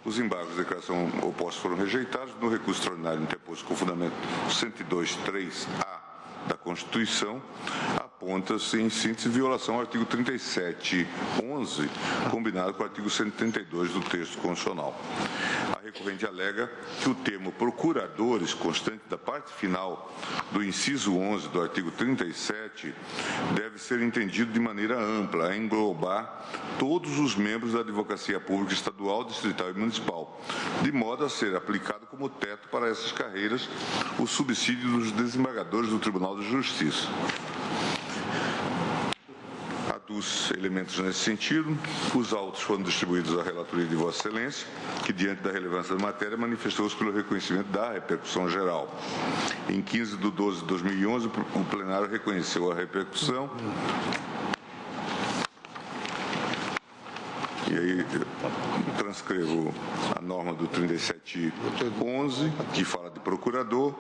Os embargos de declaração opostos foram rejeitados. No recurso extraordinário interposto com fundamento 102.3a da Constituição, aponta-se, em síntese, violação ao artigo 37.11, combinado com o artigo 132 do texto constitucional. A recorrente alega que o termo procuradores, constante da parte final do inciso 11 do artigo 37, deve ser entendido de maneira ampla, a englobar todos os membros da advocacia pública estadual, distrital e municipal, de modo a ser aplicado como teto para essas carreiras o subsídio dos desembargadores do Tribunal de Justiça. Dos elementos nesse sentido, os autos foram distribuídos à relatoria de Vossa Excelência, que, diante da relevância da matéria, manifestou-se pelo reconhecimento da repercussão geral. Em 15 de 12 de 2011, o plenário reconheceu a repercussão. E aí, transcrevo a norma do 37.11, que fala de procurador.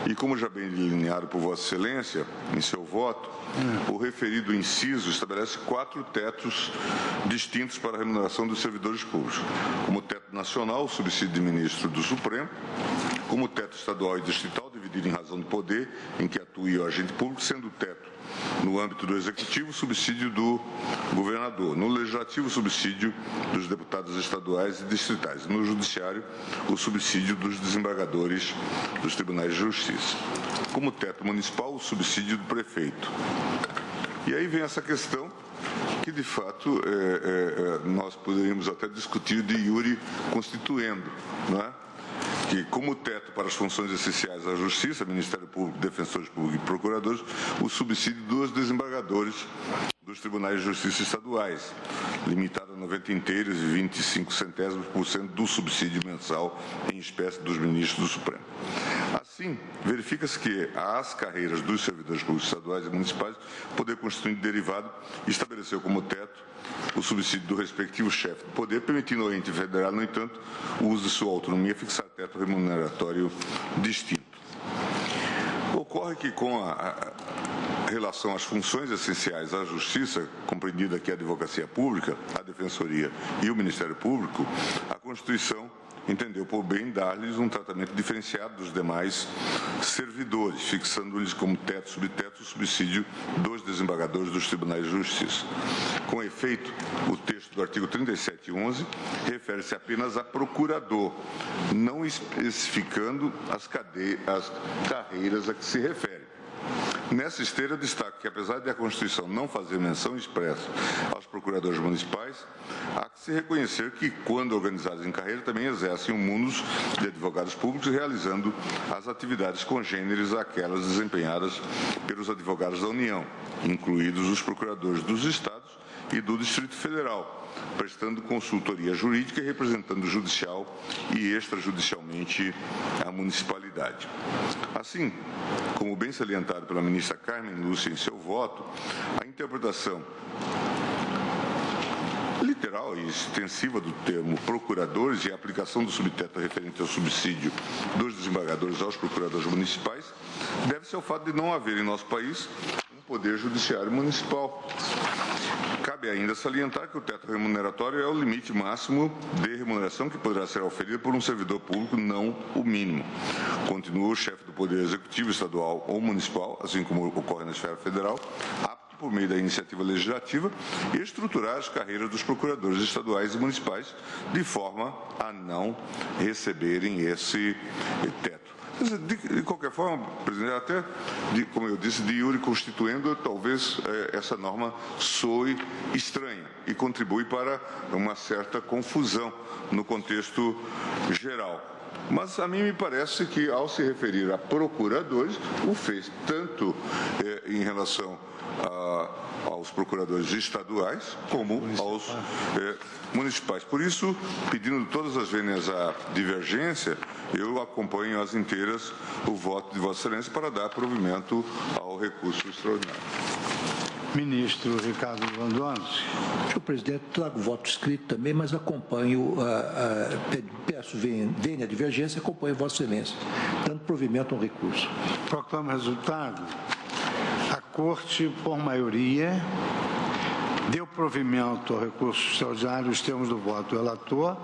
E como já bem delineado por Vossa Excelência, em seu voto, o referido inciso estabelece 4 tetos distintos para a remuneração dos servidores públicos. Como teto nacional, o subsídio de ministro do Supremo. Como teto estadual e distrital, dividido em razão do poder em que atue o agente público, sendo o teto no âmbito do Executivo, o subsídio do governador. No Legislativo, o subsídio dos deputados estaduais e distritais. No Judiciário, o subsídio dos desembargadores dos tribunais de justiça. Como teto municipal, o subsídio do prefeito. E aí vem essa questão que, de fato, nós poderíamos até discutir de iure constituendo, não é? Que, como teto para as funções essenciais da Justiça, Ministério Público, Defensores Públicos e Procuradores, o subsídio dos desembargadores dos Tribunais de Justiça estaduais, limitado a 90 inteiros e 25% do subsídio mensal em espécie dos ministros do Supremo. Assim, verifica-se que as carreiras dos servidores públicos estaduais e municipais, o Poder Constituinte derivado estabeleceu como teto o subsídio do respectivo chefe do poder, permitindo ao ente federal, no entanto, o uso de sua autonomia fixar teto remuneratório distinto. Ocorre que, com a relação às funções essenciais à Justiça, compreendida aqui a Advocacia Pública, a Defensoria e o Ministério Público, a Constituição entendeu por bem dar-lhes um tratamento diferenciado dos demais servidores, fixando-lhes como teto subteto o subsídio dos desembargadores dos tribunais de justiça. Com efeito, o texto do artigo 37.11 refere-se apenas a procurador, não especificando as carreiras a que se refere. Nessa esteira, destaco que, apesar de a Constituição não fazer menção expressa aos procuradores municipais, há que se reconhecer que, quando organizados em carreira, também exercem um munus de advogados públicos, realizando as atividades congêneres àquelas desempenhadas pelos advogados da União, incluídos os procuradores dos Estados e do Distrito Federal, prestando consultoria jurídica e representando judicial e extrajudicialmente a municipalidade. Assim, como bem salientado pela ministra Carmen Lúcia em seu voto, a interpretação literal e extensiva do termo procuradores e a aplicação do subteto referente ao subsídio dos desembargadores aos procuradores municipais deve-se ao fato de não haver em nosso país um poder judiciário municipal. Cabe ainda salientar que o teto remuneratório é o limite máximo de remuneração que poderá ser oferida por um servidor público, não o mínimo. Continua o chefe do Poder Executivo estadual ou municipal, assim como ocorre na esfera federal, apto, por meio da iniciativa legislativa, estruturar as carreiras dos procuradores estaduais e municipais de forma a não receberem esse teto. De qualquer forma, presidente, até, como eu disse, de iure constituindo, talvez essa norma soe estranha e contribui para uma certa confusão no contexto geral. Mas a mim me parece que, ao se referir a procuradores, o fez tanto em relação aos procuradores estaduais como aos municipais. Por isso, pedindo todas as vênias à divergência, eu acompanho às inteiras o voto de Vossa Excelência para dar provimento ao recurso extraordinário. Ministro Ricardo Lewandowski. Senhor presidente, trago voto escrito também, mas acompanho, peço vênia à divergência e acompanho Vossa Excelência, dando provimento ao recurso. Proclamo o resultado. A Corte, por maioria, deu provimento ao recurso extraordinário nos termos do voto do relator,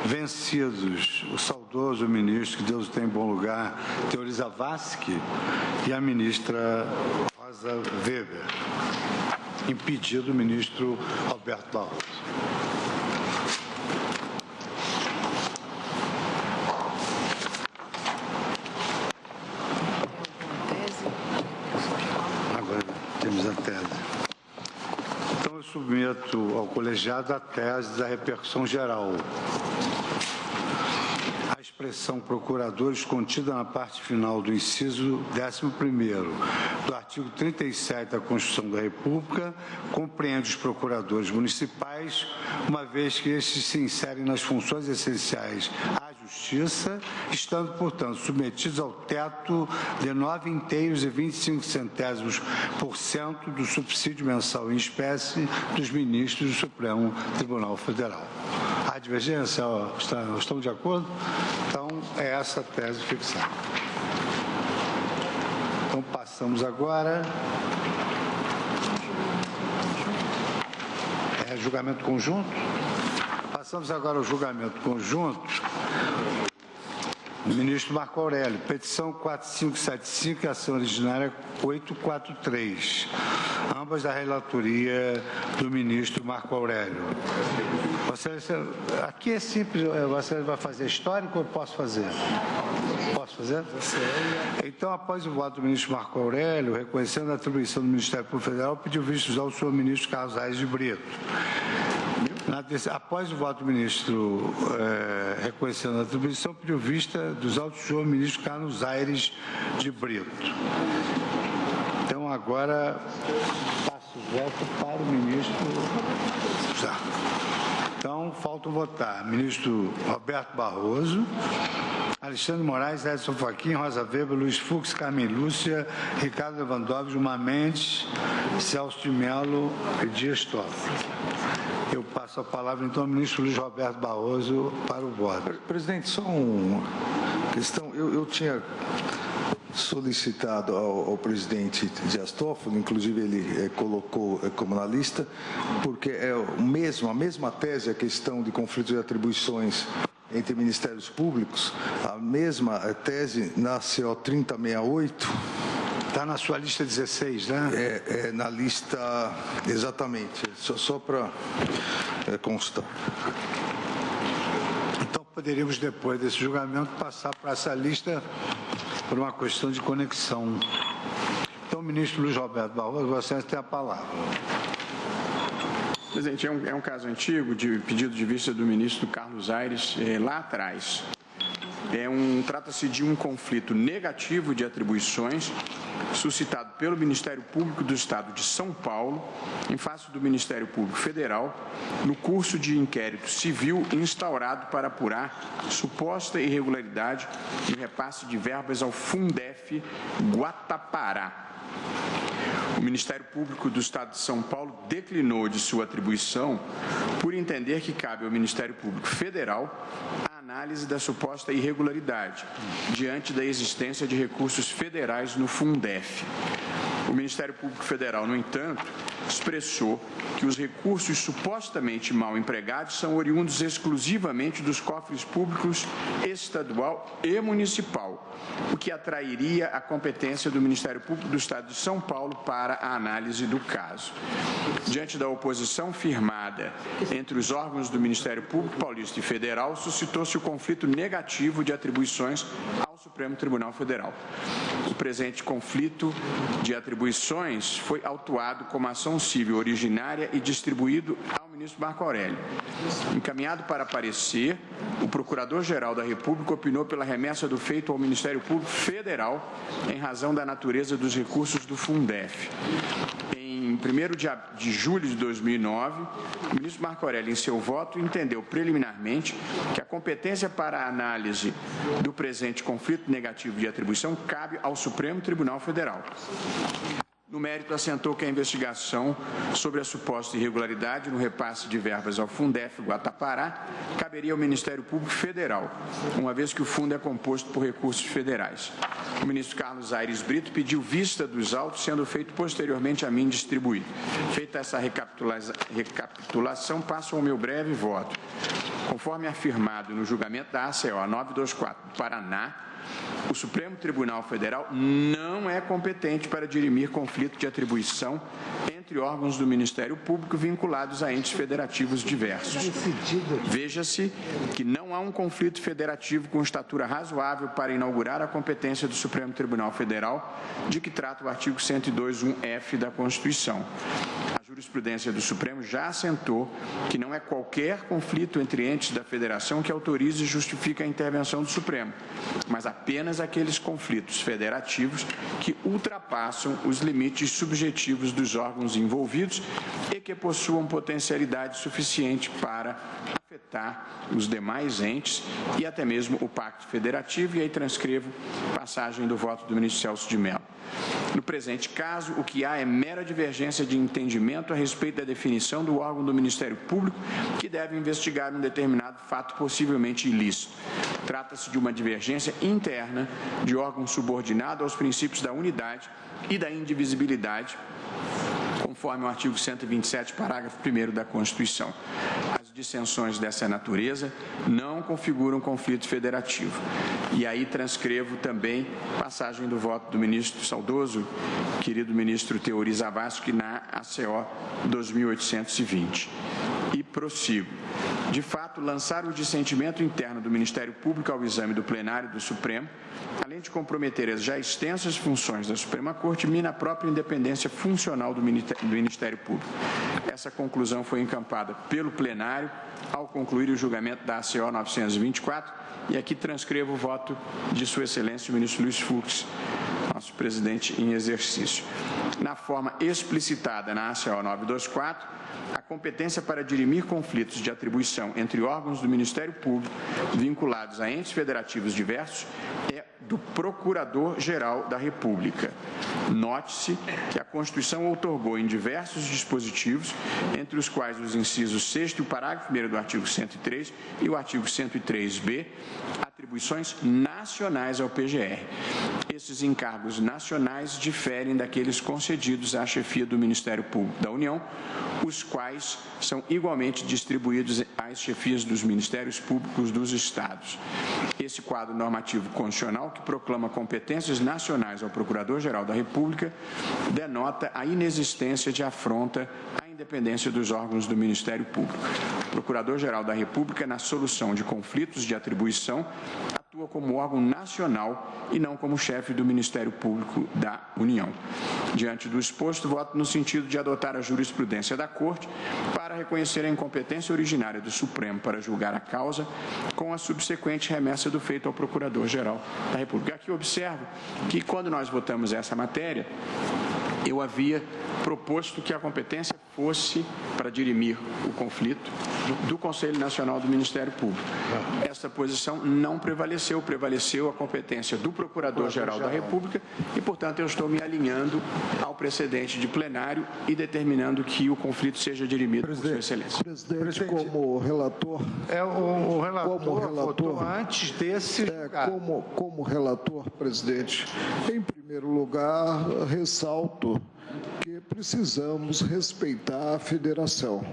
vencidos o saudoso ministro, que Deus o tenha em bom lugar, Teori Zavascki, e a ministra Rosa Weber. Impedido o ministro Roberto Barroso. Agora temos a tese. Então eu submeto ao colegiado a tese da repercussão geral. A expressão procuradores contida na parte final do inciso 11º do artigo 37 da Constituição da República compreende os procuradores municipais, uma vez que estes se inserem nas funções essenciais à Justiça, estando, portanto, submetidos ao teto de 9,25 do subsídio mensal em espécie dos ministros do Supremo Tribunal Federal. Há divergência? Estão de acordo? Então, é essa a tese fixada. Então, passamos agora. Julgamento conjunto? Passamos agora ao julgamento conjunto. O ministro Marco Aurélio, petição 4575 e ação originária 843, ambas da relatoria do ministro Marco Aurélio. Aqui é simples, você vai fazer histórico ou posso fazer? Posso fazer? Então, após o voto do ministro Marco Aurélio, reconhecendo a atribuição do Ministério Público Federal, pediu vistos ao senhor ministro Carlos Aires de Brito. Após o voto do ministro reconhecendo a atribuição, pediu vista dos autos do senhor ministro Carlos Aires de Brito. Então, agora, passo o voto para o ministro. Já. Então, falta votar ministro Roberto Barroso, Alexandre Moraes, Edson Fachin, Rosa Weber, Luiz Fux, Carmen Lúcia, Ricardo Lewandowski, Gilmar Mendes, Celso de Mello e Dias Toffoli. Eu passo a palavra, então, ao ministro Luiz Roberto Barroso para o voto. Presidente, só uma questão. Eu tinha solicitado ao presidente Dias Toffoli, inclusive ele colocou como na lista, porque é a mesma tese, a questão de conflito de atribuições entre ministérios públicos, a mesma tese na CO 3068. Está na sua lista 16, né? É na lista, exatamente, só para constar. Então, poderíamos, depois desse julgamento, passar para essa lista por uma questão de conexão. Então, ministro Luiz Roberto Barroso, você tem a palavra. Presidente, é um caso antigo de pedido de vista do ministro Carlos Aires lá atrás. Trata-se de um conflito negativo de atribuições suscitado pelo Ministério Público do Estado de São Paulo, em face do Ministério Público Federal, no curso de inquérito civil instaurado para apurar suposta irregularidade no repasse de verbas ao Fundef Guatapará. O Ministério Público do Estado de São Paulo declinou de sua atribuição por entender que cabe ao Ministério Público Federal a análise da suposta irregularidade, diante da existência de recursos federais no Fundef. O Ministério Público Federal, no entanto, expressou que os recursos supostamente mal empregados são oriundos exclusivamente dos cofres públicos estadual e municipal, o que atrairia a competência do Ministério Público do Estado de São Paulo para a análise do caso. Diante da oposição firmada entre os órgãos do Ministério Público Paulista e Federal, suscitou-se o conflito negativo de atribuições aos Supremo Tribunal Federal. O presente conflito de atribuições foi autuado como ação civil originária e distribuído ao ministro Marco Aurélio. Encaminhado para parecer, o Procurador-Geral da República opinou pela remessa do feito ao Ministério Público Federal em razão da natureza dos recursos do Fundef. Em 1º de julho de 2009, o ministro Marco Aurélio, em seu voto, entendeu preliminarmente que a competência para a análise do presente conflito negativo de atribuição cabe ao Supremo Tribunal Federal. No mérito, assentou que a investigação sobre a suposta irregularidade no repasse de verbas ao Fundef Guatapará caberia ao Ministério Público Federal, uma vez que o fundo é composto por recursos federais. O ministro Carlos Aires Brito pediu vista dos autos, sendo feito posteriormente a mim distribuído. Feita essa recapitulação, passo ao meu breve voto. Conforme afirmado no julgamento da ACO 924 do Paraná, o Supremo Tribunal Federal não é competente para dirimir conflito de atribuição entre órgãos do Ministério Público vinculados a entes federativos diversos. Veja-se que não há um conflito federativo com estatura razoável para inaugurar a competência do Supremo Tribunal Federal, de que trata o artigo 102.1f da Constituição. A jurisprudência do Supremo já assentou que não é qualquer conflito entre entes da Federação que autorize e justifique a intervenção do Supremo, mas apenas aqueles conflitos federativos que ultrapassam os limites subjetivos dos órgãos envolvidos e que possuam potencialidade suficiente para afetar os demais entes e até mesmo o Pacto Federativo, e aí transcrevo passagem do voto do ministro Celso de Mello. No presente caso, o que há é mera divergência de entendimento a respeito da definição do órgão do Ministério Público que deve investigar um determinado fato possivelmente ilícito. Trata-se de uma divergência interna de órgão subordinado aos princípios da unidade e da indivisibilidade, conforme o artigo 127, parágrafo 1º da Constituição. As dissensões dessa natureza não configuram conflito federativo. E aí transcrevo também passagem do voto do ministro saudoso, querido ministro Teori Zavascki, na ACO 2820. E prossigo. De fato, lançar o dissentimento interno do Ministério Público ao exame do plenário do Supremo, além de comprometer as já extensas funções da Suprema Corte, mina a própria independência funcional do Ministério Público. Essa conclusão foi encampada pelo plenário ao concluir o julgamento da ACO 924, e aqui transcrevo o voto de Sua Excelência, o ministro Luiz Fux, nosso presidente em exercício. Na forma explicitada na ACO 924, a competência para dirimir conflitos de atribuição entre órgãos do Ministério Público vinculados a entes federativos diversos é do Procurador-Geral da República. Note-se que a Constituição outorgou em diversos dispositivos, entre os quais os incisos 6º e o parágrafo 1º do artigo 103 e o artigo 103b, atribuições nacionais ao PGR. Esses encargos nacionais diferem daqueles concedidos à chefia do Ministério Público da União, os quais são igualmente distribuídos às chefias dos Ministérios Públicos dos Estados. Esse quadro normativo constitucional, que proclama competências nacionais ao Procurador-Geral da República, denota a inexistência de afronta à independência dos órgãos do Ministério Público. O Procurador-Geral da República, na solução de conflitos de atribuição, atua como órgão nacional e não como chefe do Ministério Público da União. Diante do exposto, voto no sentido de adotar a jurisprudência da Corte para reconhecer a incompetência originária do Supremo para julgar a causa, com a subsequente remessa do feito ao Procurador-Geral da República. Aqui observo que, quando nós votamos essa matéria, eu havia proposto que a competência fosse para dirimir o conflito do Conselho Nacional do Ministério Público. Essa posição não prevaleceu, prevaleceu a competência do Procurador-Geral da República e, portanto, eu estou me alinhando ao precedente de plenário e determinando que o conflito seja dirimido por Sua Excelência. Presidente, como relator... O relator votou antes desse... Como relator, presidente, em primeiro lugar, ressalto que precisamos respeitar a federação.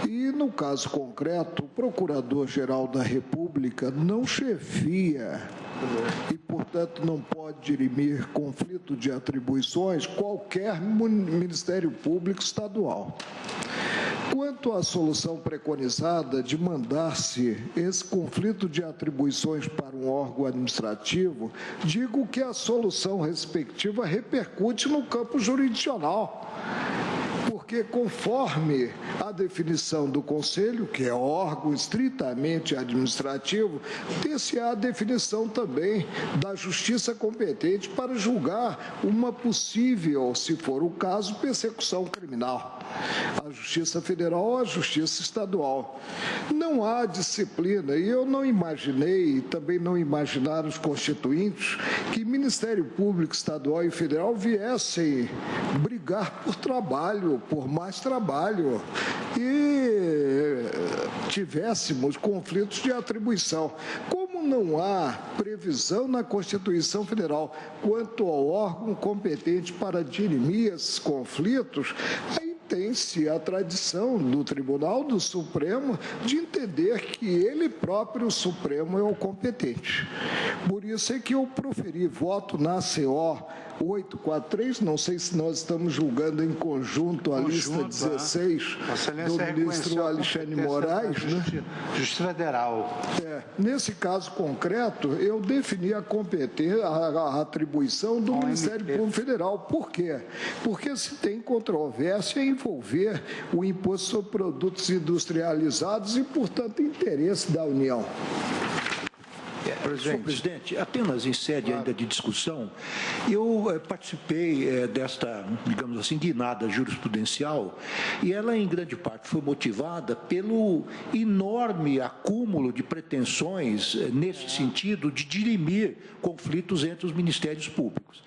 E, no caso concreto, o Procurador-Geral da República não chefia e, portanto, não pode dirimir conflito de atribuições qualquer Ministério Público estadual. Quanto à solução preconizada de mandar-se esse conflito de atribuições para um órgão administrativo, digo que a solução respectiva repercute no campo jurisdicional. Porque, conforme a definição do Conselho, que é órgão estritamente administrativo, ter-se-á a definição também da Justiça competente para julgar uma possível, se for o caso, persecução criminal. A Justiça Federal ou a Justiça Estadual. Não há disciplina, e eu não imaginei, e também não imaginaram os constituintes, que Ministério Público Estadual e Federal viessem brigar por trabalho, por mais trabalho, e tivéssemos conflitos de atribuição. Como não há previsão na Constituição Federal quanto ao órgão competente para dirimir esses conflitos, aí tem-se a tradição do Tribunal do Supremo de entender que ele próprio, o Supremo, é o competente. Por isso é que eu proferi voto na CO 843, não sei se nós estamos julgando em conjunto a lista 16 do ministro Alexandre Moraes, né? Justiça Federal. Nesse caso concreto, eu defini a competência, a atribuição do Ministério Público Federal. Por quê? Porque se tem controvérsia em envolver o imposto sobre produtos industrializados e, portanto, interesse da União. Senhor presidente, apenas em sede ainda de discussão, eu participei desta, digamos assim, guinada jurisprudencial, e ela em grande parte foi motivada pelo enorme acúmulo de pretensões nesse sentido de dirimir conflitos entre os ministérios públicos.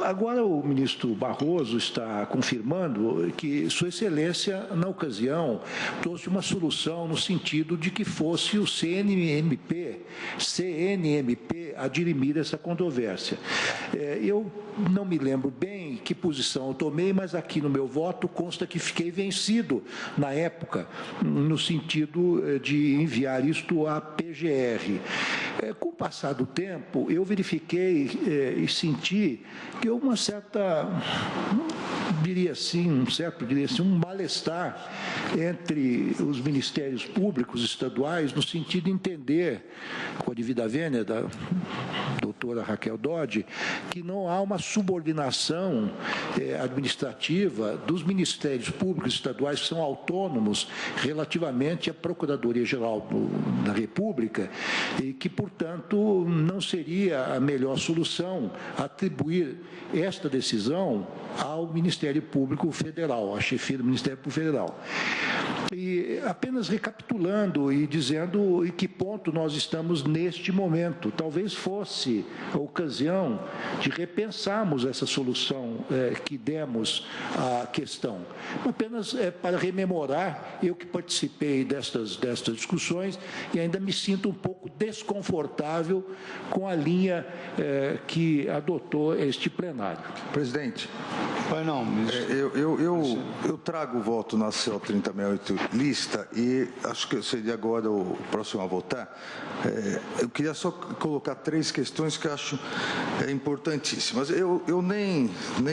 Agora o ministro Barroso está confirmando que Sua Excelência, na ocasião, trouxe uma solução no sentido de que fosse o CNMP a dirimir essa controvérsia. Eu não me lembro bem que posição eu tomei, mas aqui no meu voto consta que fiquei vencido na época, no sentido de enviar isto à PGR. Com o passar do tempo, eu verifiquei e senti que houve uma certa, diria assim, um mal-estar entre os ministérios públicos estaduais, no sentido de entender, com a devida vênia da doutora Raquel Dodge, que não há uma subordinação administrativa dos ministérios públicos estaduais que são autônomos relativamente à Procuradoria-Geral da República e que, portanto, não seria a melhor solução atribuir esta decisão ao Ministério Público Federal, à chefia do Ministério Público Federal. E apenas recapitulando e dizendo em que ponto nós estamos neste momento, talvez fosse a ocasião de repensarmos essa solução que demos à questão. Apenas para rememorar, eu que participei destas discussões e ainda me sinto um pouco desconfortável com a linha que adotou este plenário. Presidente, não, eu trago o voto na CO 3068 lista e acho que eu seria agora o próximo a votar. Eu queria só colocar 3 questões que eu acho importantíssimas. Eu nem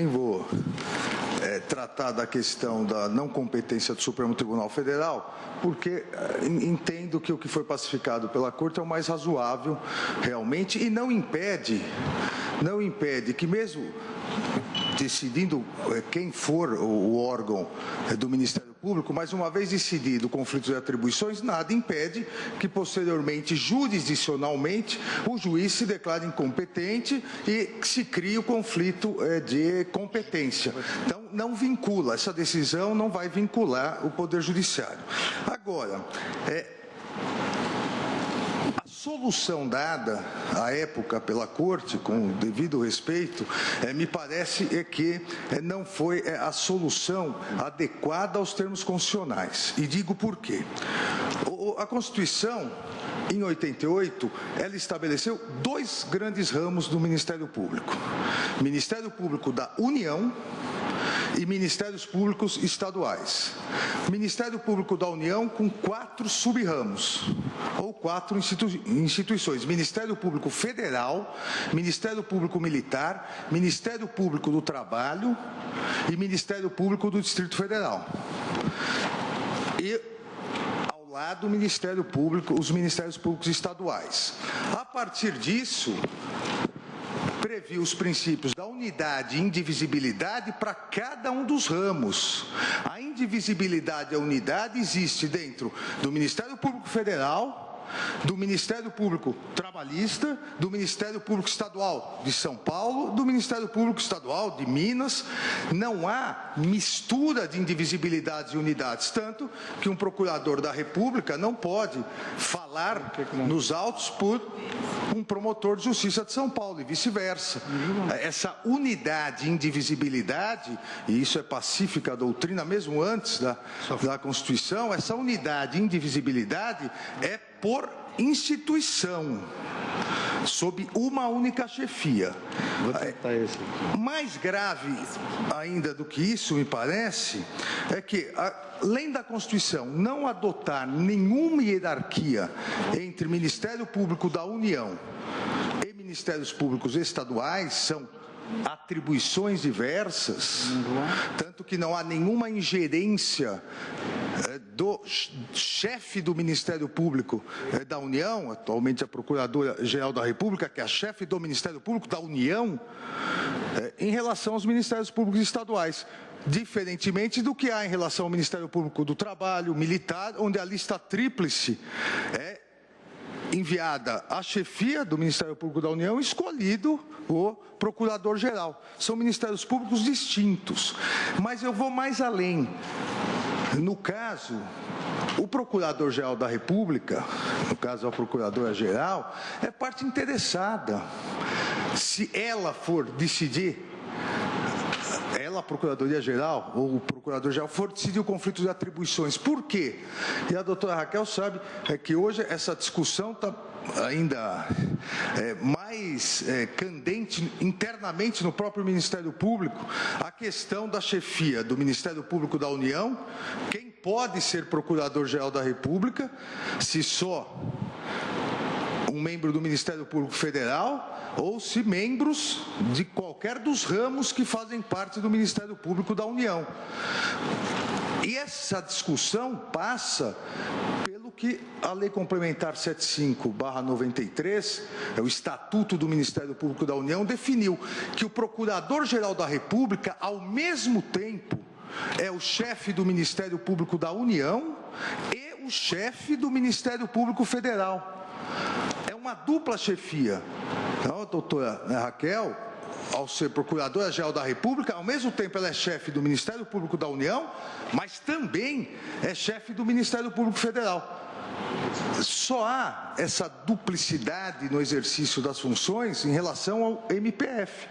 vou tratar da questão da não competência do Supremo Tribunal Federal, porque entendo que o que foi pacificado pela Corte é o mais razoável realmente e não impede que mesmo decidindo quem for o órgão do Ministério Público, mas uma vez decidido o conflito de atribuições, nada impede que posteriormente, jurisdicionalmente, o juiz se declare incompetente e se crie o conflito de competência. Então, não vincula, essa decisão não vai vincular o Poder Judiciário. Agora, a solução dada à época pela Corte, com o devido respeito, me parece que não foi a solução adequada aos termos constitucionais. E digo por quê. A Constituição, em 88, ela estabeleceu 2 grandes ramos do Ministério Público. Ministério Público da União e Ministérios Públicos Estaduais. Ministério Público da União com 4 sub-ramos, ou 4 instituições. Ministério Público Federal, Ministério Público Militar, Ministério Público do Trabalho e Ministério Público do Distrito Federal. E ao lado o Ministério Público, os Ministérios Públicos Estaduais. A partir disso, previu os princípios da unidade e indivisibilidade para cada um dos ramos. A indivisibilidade e a unidade existe dentro do Ministério Público Federal, do Ministério Público Trabalhista, do Ministério Público Estadual de São Paulo, do Ministério Público Estadual de Minas. Não há mistura de indivisibilidades e unidades, tanto que um procurador da República não pode falar nos autos por um promotor de justiça de São Paulo e vice-versa. Essa unidade e indivisibilidade, e isso é pacífica a doutrina mesmo antes da Constituição, essa unidade e indivisibilidade é por instituição, sob uma única chefia. Vou tentar esse aqui. Mais grave ainda do que isso, me parece, é que, além da Constituição não adotar nenhuma hierarquia entre Ministério Público da União e Ministérios Públicos Estaduais, são atribuições diversas, tanto que não há nenhuma ingerência do chefe do Ministério Público da União, atualmente a Procuradora-Geral da República, que é a chefe do Ministério Público da União, em relação aos Ministérios Públicos Estaduais, diferentemente do que há em relação ao Ministério Público do Trabalho, Militar, onde a lista tríplice é enviada à chefia do Ministério Público da União, escolhido o Procurador-Geral. São ministérios públicos distintos. Mas eu vou mais além. No caso, o Procurador-Geral da República, no caso a Procuradora-Geral, é parte interessada. Se ela for decidir, ela, a Procuradoria-Geral, ou o Procurador-Geral, for decidir o conflito de atribuições. Por quê? E a doutora Raquel sabe que hoje essa discussão está ainda mais candente internamente no próprio Ministério Público, a questão da chefia do Ministério Público da União, quem pode ser Procurador-Geral da República, se só um membro do Ministério Público Federal ou se membros de qualquer dos ramos que fazem parte do Ministério Público da União. E essa discussão passa pelo que a Lei Complementar 75/93, o Estatuto do Ministério Público da União, definiu que o Procurador-Geral da República, ao mesmo tempo, é o chefe do Ministério Público da União e o chefe do Ministério Público Federal. É uma dupla chefia. Então, a doutora Raquel, ao ser Procuradora-Geral da República, ao mesmo tempo ela é chefe do Ministério Público da União, mas também é chefe do Ministério Público Federal. Só há essa duplicidade no exercício das funções em relação ao MPF.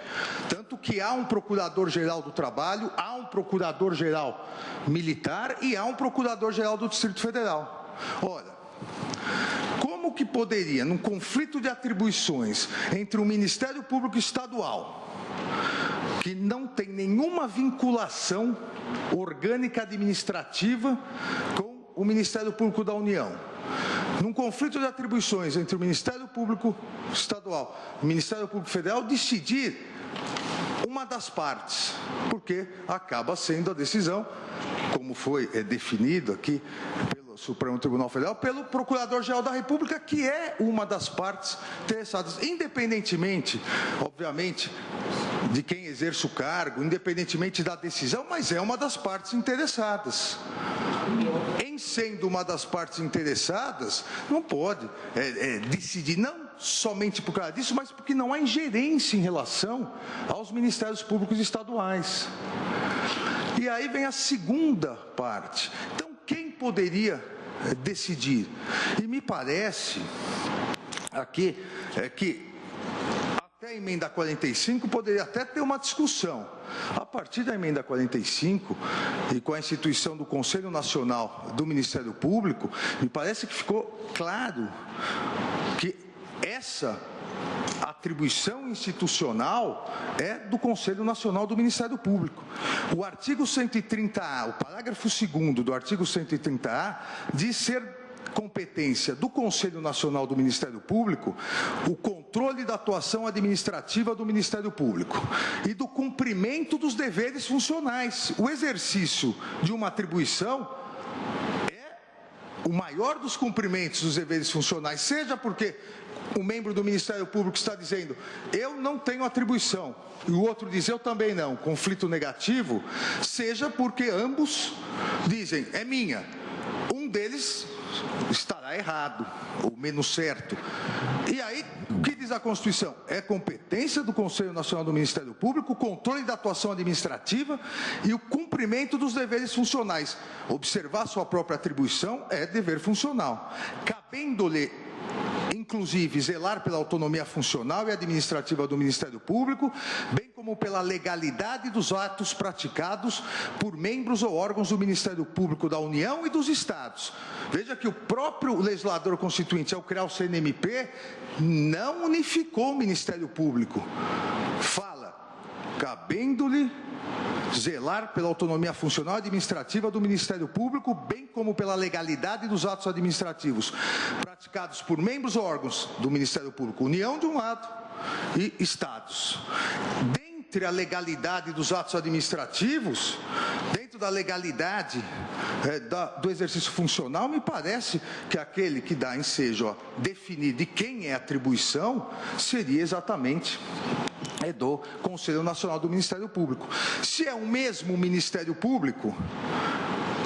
Tanto que há um Procurador-Geral do Trabalho, há um Procurador-Geral Militar e há um Procurador-Geral do Distrito Federal. Ora, como que poderia, num conflito de atribuições entre o Ministério Público Estadual, que não tem nenhuma vinculação orgânica administrativa com o Ministério Público da União, num conflito de atribuições entre o Ministério Público Estadual e o Ministério Público Federal, decidir uma das partes, porque acaba sendo a decisão, como foi definido aqui pelo Supremo Tribunal Federal, pelo Procurador-Geral da República, que é uma das partes interessadas, independentemente, obviamente, de quem exerce o cargo, independentemente da decisão, mas é uma das partes interessadas. Em sendo uma das partes interessadas, não pode decidir, não somente por causa disso, mas porque não há ingerência em relação aos Ministérios Públicos Estaduais. E aí vem a segunda parte. Então, quem poderia decidir? E me parece aqui que até a emenda 45 poderia até ter uma discussão. A partir da emenda 45 e com a instituição do Conselho Nacional do Ministério Público, me parece que ficou claro que essa atribuição institucional é do Conselho Nacional do Ministério Público. O artigo 130A, o parágrafo 2º do artigo 130A, diz ser competência do Conselho Nacional do Ministério Público o controle da atuação administrativa do Ministério Público e do cumprimento dos deveres funcionais. O exercício de uma atribuição o maior dos cumprimentos dos deveres funcionais, seja porque o membro do Ministério Público está dizendo eu não tenho atribuição e o outro diz eu também não, conflito negativo, seja porque ambos dizem é minha, um deles estará errado ou menos certo. E aí, o que diz a Constituição? É competência do Conselho Nacional do Ministério Público o controle da atuação administrativa e o cumprimento dos deveres funcionais. Observar sua própria atribuição é dever funcional. Cabendo-lhe, inclusive, zelar pela autonomia funcional e administrativa do Ministério Público, bem como pela legalidade dos atos praticados por membros ou órgãos do Ministério Público da União e dos Estados. Veja que o próprio legislador constituinte, ao criar o CNMP, não unificou o Ministério Público. Fala, cabendo-lhe zelar pela autonomia funcional e administrativa do Ministério Público, bem como pela legalidade dos atos administrativos praticados por membros ou órgãos do Ministério Público, União de um lado e Estados. Dentre a legalidade dos atos administrativos, dentro da legalidade do exercício funcional, me parece que aquele que dá ensejo a definir de quem é a atribuição seria exatamente do Conselho Nacional do Ministério Público. Se é o mesmo Ministério Público,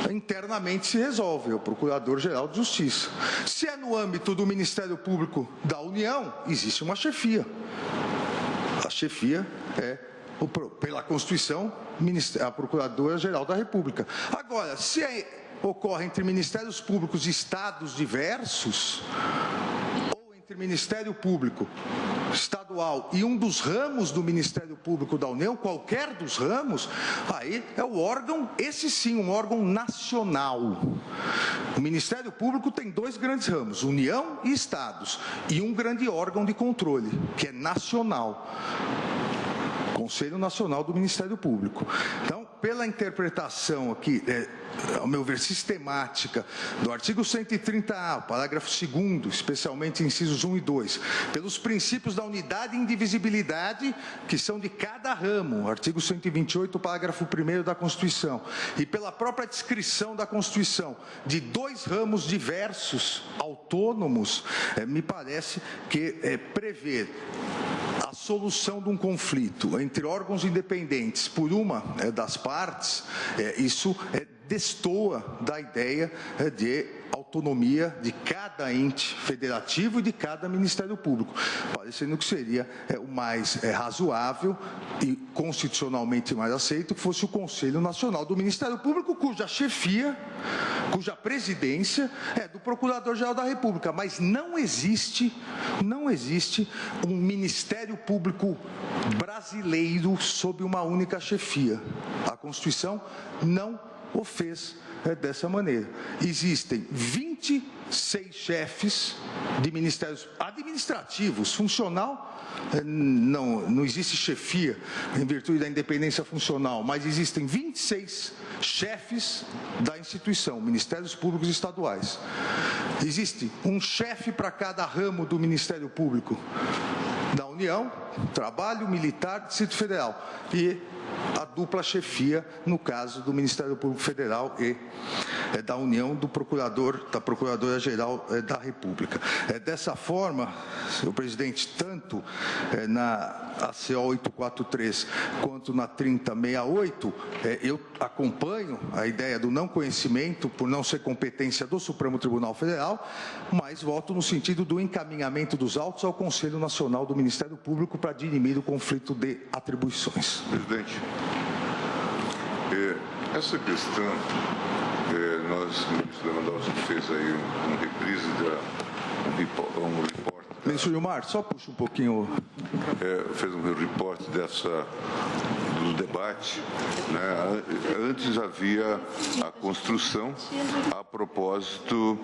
internamente se resolve, é o Procurador-Geral de Justiça. Se é no âmbito do Ministério Público da União, existe uma chefia. A chefia é, pela Constituição, a Procuradora-Geral da República. Agora, se ocorre entre Ministérios Públicos de Estados diversos, Ministério Público Estadual e um dos ramos do Ministério Público da União, qualquer dos ramos, aí é o órgão, esse sim, um órgão nacional. O Ministério Público tem dois grandes ramos, União e Estados, e um grande órgão de controle, que é nacional. Conselho Nacional do Ministério Público. Então, pela interpretação aqui, ao meu ver, sistemática, do artigo 130A, parágrafo 2º, especialmente incisos 1 e 2, pelos princípios da unidade e indivisibilidade, que são de cada ramo, artigo 128, parágrafo 1º da Constituição, e pela própria descrição da Constituição, de dois ramos diversos, autônomos, me parece que prever a solução de um conflito entre órgãos independentes por uma das partes, isso destoa da ideia de autonomia de cada ente federativo e de cada Ministério Público, parecendo que seria o mais razoável e constitucionalmente mais aceito que fosse o Conselho Nacional do Ministério Público, cuja chefia, cuja presidência é do Procurador-Geral da República, mas não existe um Ministério Público brasileiro sob uma única chefia. A Constituição não o fez dessa maneira. Existem 26 chefes de ministérios administrativos, funcional, não existe chefia em virtude da independência funcional, mas existem 26 chefes da instituição, Ministérios Públicos Estaduais. Existe um chefe para cada ramo do Ministério Público da União, Trabalho, Militar, Distrito Federal, e a dupla chefia, no caso do Ministério Público Federal e da União, da Procuradora-Geral da República. Dessa forma, senhor presidente, tanto na ACO 843 quanto na 3068, eu acompanho a ideia do não conhecimento, por não ser competência do Supremo Tribunal Federal, mas voto no sentido do encaminhamento dos autos ao Conselho Nacional do Ministério Público para dirimir o conflito de atribuições. Presidente, essa questão, o ministro Lewandowski fez aí um reprise um repórter. Ministro Gilmar, só puxa um pouquinho. Fez um repórter do debate, né, antes havia a construção a propósito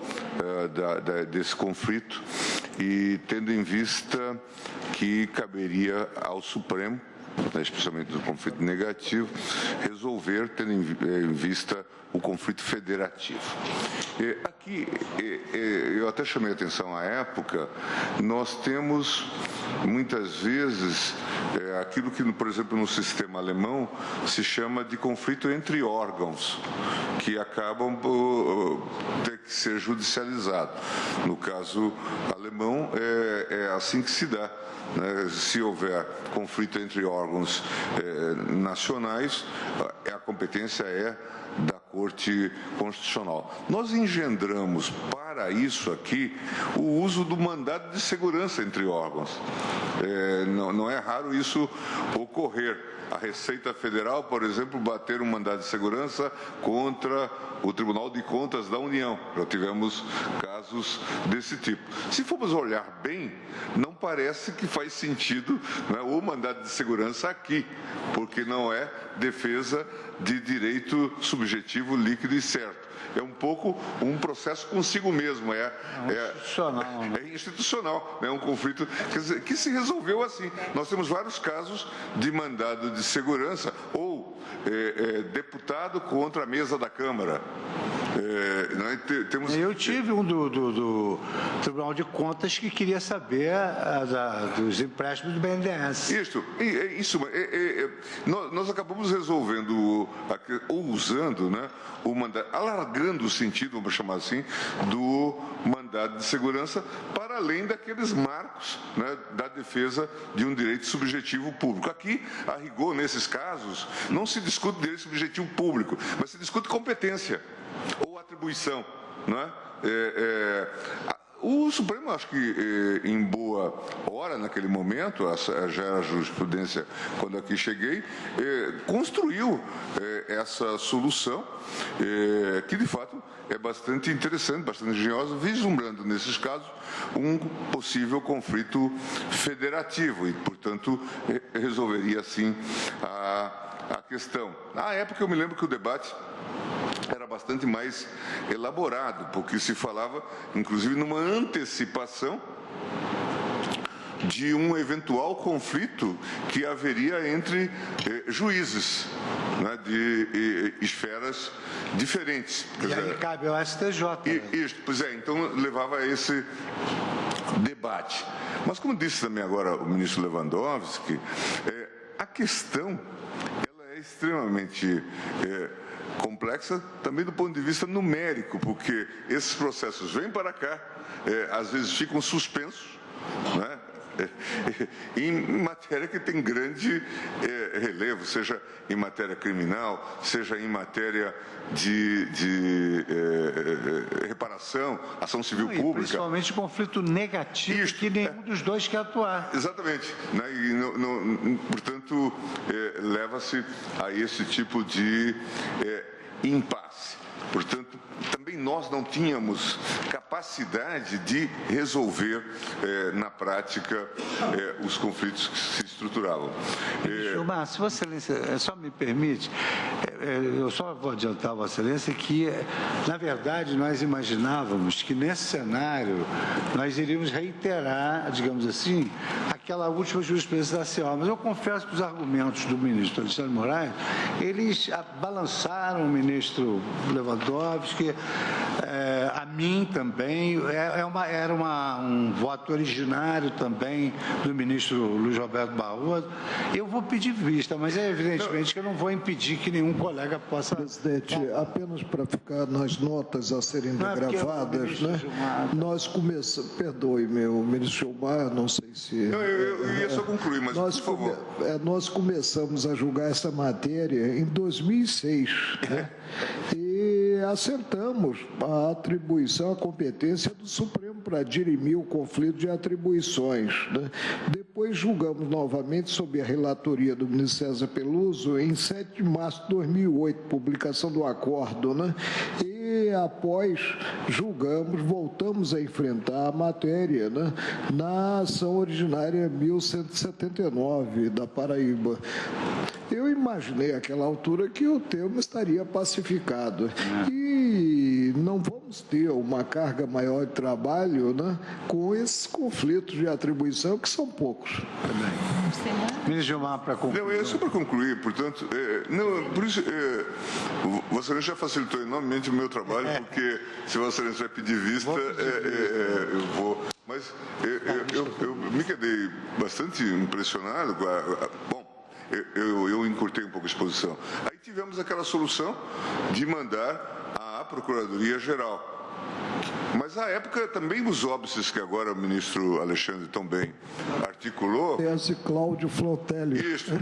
desse conflito e tendo em vista que caberia ao Supremo, especialmente do conflito negativo, resolver, tendo em vista o conflito federativo. Aqui, eu até chamei a atenção à época, nós temos, muitas vezes, aquilo que, por exemplo, no sistema alemão, se chama de conflito entre órgãos, que acabam por ter que ser judicializados. No caso alemão, é assim que se dá. Se houver conflito entre órgãos nacionais, a competência é da Corte Constitucional. Nós engendramos para isso aqui o uso do mandado de segurança entre órgãos. Não é raro isso ocorrer. A Receita Federal, por exemplo, bater um mandado de segurança contra o Tribunal de Contas da União. Já tivemos casos desse tipo. Se formos olhar bem, não parece que faz sentido, né, o mandado de segurança aqui, porque não é defesa de direito subjetivo líquido e certo. É um pouco um processo consigo mesmo, institucional. É institucional, é um conflito que se resolveu assim. Nós temos vários casos de mandado de segurança ou deputado contra a mesa da Câmara. Eu tive um do Tribunal de Contas que queria saber dos empréstimos do BNDES. Nós acabamos resolvendo, ou usando, né, o mandado, alargando o sentido, vamos chamar assim, do mandado de segurança para além daqueles marcos, né, da defesa de um direito subjetivo público. Aqui, a rigor, nesses casos, não se discute direito subjetivo público, mas se discute competência ou atribuição, né? O Supremo, acho que em boa hora, naquele momento, já era a jurisprudência quando aqui cheguei, construiu essa solução, que de fato é bastante interessante, bastante engenhosa, vislumbrando nesses casos um possível conflito federativo e, portanto, resolveria assim a questão. Na época eu me lembro que o debate era bastante mais elaborado, porque se falava, inclusive, numa antecipação de um eventual conflito que haveria entre juízes, né, de esferas diferentes. E aí cabe ao STJ. Pois é, então levava a esse debate. Mas como disse também agora o ministro Lewandowski, a questão ela é extremamente complexa também do ponto de vista numérico, porque esses processos vêm para cá, às vezes ficam suspensos, né? Em matéria que tem grande relevo, seja em matéria criminal, seja em matéria de reparação, ação civil pública. Principalmente conflito negativo, que nenhum dos dois quer atuar. Exatamente. Né? E, portanto, leva-se a esse tipo de impasse. Portanto, também nós não tínhamos capacidade de resolver na prática os conflitos que se estruturavam. Gilmar, se Vossa Excelência só me permite, eu só vou adiantar a Vossa Excelência que, na verdade, nós imaginávamos que nesse cenário nós iríamos reiterar, digamos assim, aquela última jurisprudência da CEOL. Mas eu confesso que os argumentos do ministro Alexandre Moraes, eles balançaram o ministro Lewandowski, a mim também, era um voto originário também do ministro Luiz Roberto Barroso. Eu vou pedir vista, mas é evidentemente que eu não vou impedir que nenhum colega possa... Presidente, apenas para ficar nas notas a serem gravadas, né? Nós começamos... Perdoe-me, o ministro Gilmar, não sei se... Eu ia só concluir, mas por favor. Nós começamos a julgar essa matéria em 2006, né? E assentamos a atribuição, a competência do Supremo para dirimir o conflito de atribuições, né? Depois julgamos novamente sob a relatoria do ministro César Peluso em 7 de março de 2008, publicação do acordo, né? E e após julgamos, voltamos a enfrentar a matéria, né, na ação originária 1179 da Paraíba. Eu imaginei àquela altura que o tema estaria pacificado e não vamos ter uma carga maior de trabalho, né, com esses conflitos de atribuição, que são poucos. Ministro Gilmar, para concluir. Não, é só para concluir, portanto, por isso, Vossa Excelência já facilitou enormemente o meu trabalho, porque se Vossa Excelência vai pedir vista, eu vou. Mas eu me quedei bastante impressionado com bom, eu encurtei um pouco a exposição. Aí tivemos aquela solução de mandar à Procuradoria-Geral. Mas, à época, também os óbices que agora o ministro Alexandre tão bem articulou... Esse Cláudio Flotelli. Isso,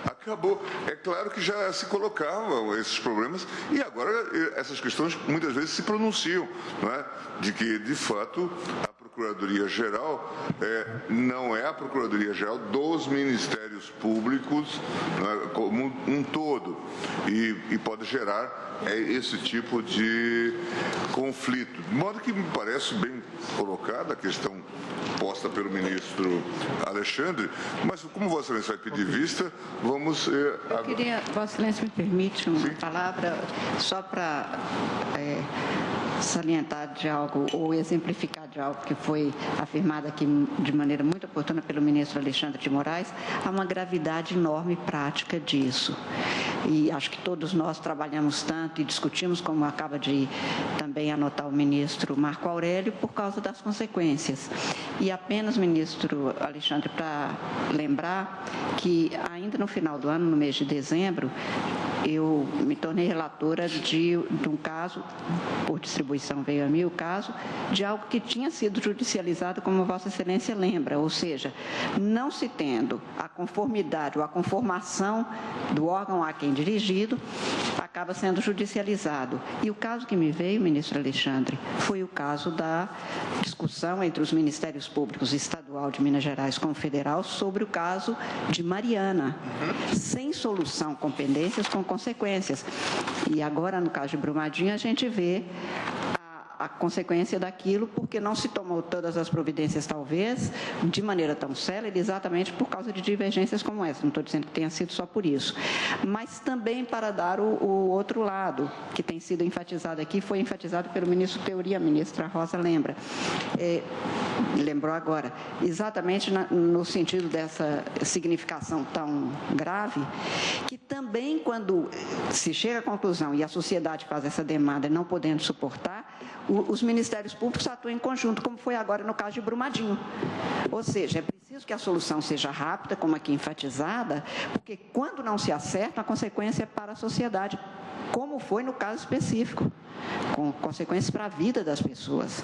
acabou. É claro que já se colocavam esses problemas e agora essas questões muitas vezes se pronunciam, não é? De que, de fato, a Procuradoria-Geral não é a Procuradoria-Geral dos Ministérios Públicos, não é? Como um todo, e pode gerar esse tipo de conflito. De modo que me parece bem colocada a questão posta pelo ministro Alexandre, mas como Vossa Excelência vai pedir vista, vamos... Eu queria, Vossa Excelência me permite uma palavra só para salientar de algo ou exemplificar de algo que foi afirmado aqui de maneira muito oportuna pelo ministro Alexandre de Moraes. Há uma gravidade enorme prática disso. E acho que todos nós trabalhamos tanto e discutimos, como acaba de também anotar o ministro Marco Aurélio, por causa das consequências. E apenas, ministro Alexandre, para lembrar que ainda no final do ano, no mês de dezembro, eu me tornei relatora de um caso, por distribuição veio a mim o caso, de algo que tinha sido judicializado, como Vossa Excelência lembra, ou seja, não se tendo a conformidade ou a conformação do órgão a quem dirigido, acaba sendo judicializado. E o caso que me veio, ministro Alexandre, foi o caso da discussão entre os Ministérios Públicos Estadual de Minas Gerais com o Federal sobre o caso de Mariana, sem solução com pendências, com consequências. E agora, no caso de Brumadinho, a gente vê a consequência daquilo, porque não se tomou todas as providências, talvez, de maneira tão célere, exatamente por causa de divergências como essa. Não estou dizendo que tenha sido só por isso. Mas também para dar o outro lado, que tem sido enfatizado aqui, foi enfatizado pelo ministro Teori, a ministra Rosa lembra. Lembrou agora, exatamente no sentido dessa significação tão grave, que também quando se chega à conclusão e a sociedade faz essa demanda não podendo suportar, os Ministérios Públicos atuam em conjunto, como foi agora no caso de Brumadinho. Ou seja, é preciso que a solução seja rápida, como aqui enfatizada, porque quando não se acerta, a consequência é para a sociedade, como foi no caso específico, com consequências para a vida das pessoas,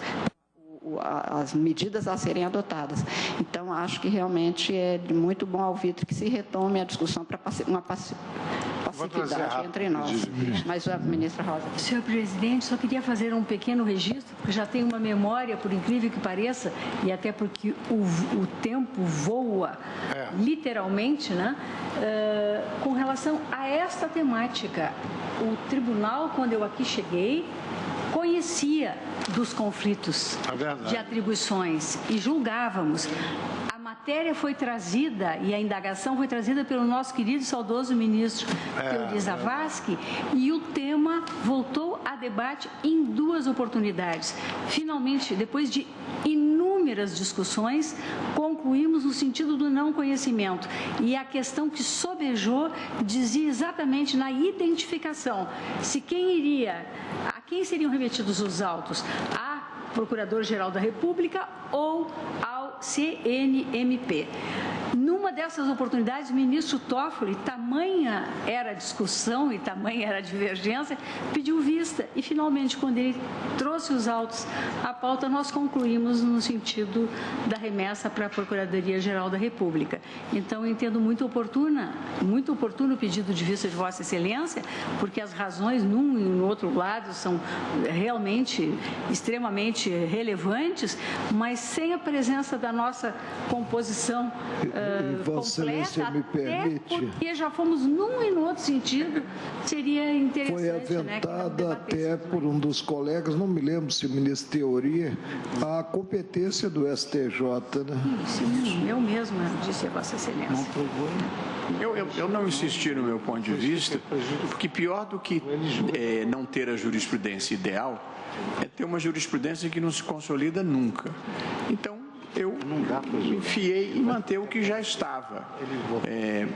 as medidas a serem adotadas. Então, acho que realmente é de muito bom alvitre que se retome a discussão para uma pacificidade entre nós. Mas a ministra Rosa. Senhor presidente, só queria fazer um pequeno registro, porque já tenho uma memória, por incrível que pareça, e até porque o tempo voa, literalmente, né? Com relação a esta temática. O tribunal, quando eu aqui cheguei, conhecia dos conflitos de atribuições e julgávamos. A matéria foi trazida e a indagação foi trazida pelo nosso querido e saudoso ministro Teori Zavascki e o tema voltou a debate em duas oportunidades. Finalmente, depois de inúmeras discussões, concluímos no sentido do não conhecimento. E a questão que sobejou dizia exatamente na identificação se a quem seriam remetidos os autos? A Procurador-Geral da República ou ao CNMP. Numa dessas oportunidades, o ministro Toffoli, tamanha era a discussão e tamanha era a divergência, pediu vista e, finalmente, quando ele trouxe os autos à pauta, nós concluímos no sentido da remessa para a Procuradoria-Geral da República. Então, eu entendo muito oportuno o pedido de vista de Vossa Excelência, porque as razões num e no outro lado são realmente extremamente relevantes, mas sem a presença da nossa composição Excelência me permite. Porque já fomos num e no outro sentido, seria interessante. Foi aventada até por um dos colegas, não me lembro se o ministro Teori, a competência do STJ, né? Sim, eu mesma disse a Vossa Excelência. Eu não insisti no meu ponto de vista, porque pior do que não ter a jurisprudência ideal é ter uma jurisprudência que não se consolida nunca. Então, eu me enfiei em manter o que já estava.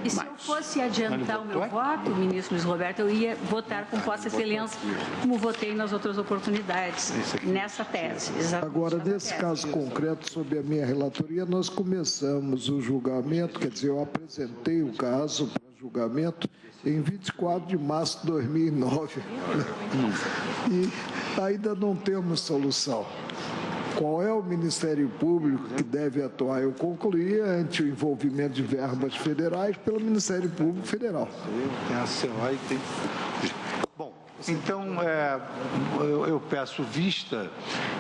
E se eu fosse adiantar o meu voto, ministro Luiz Roberto, eu ia votar com Vossa Excelência, como votei nas outras oportunidades, nessa tese. Agora, nesse caso concreto, sobre a minha relatoria, nós começamos o julgamento, quer dizer, eu apresentei o caso para julgamento em 24 de março de 2009. E ainda não temos solução. Qual é o Ministério Público que deve atuar? Eu concluí ante o envolvimento de verbas federais pelo Ministério Público Federal. Tem a CEOA e tem... Bom, então eu peço vista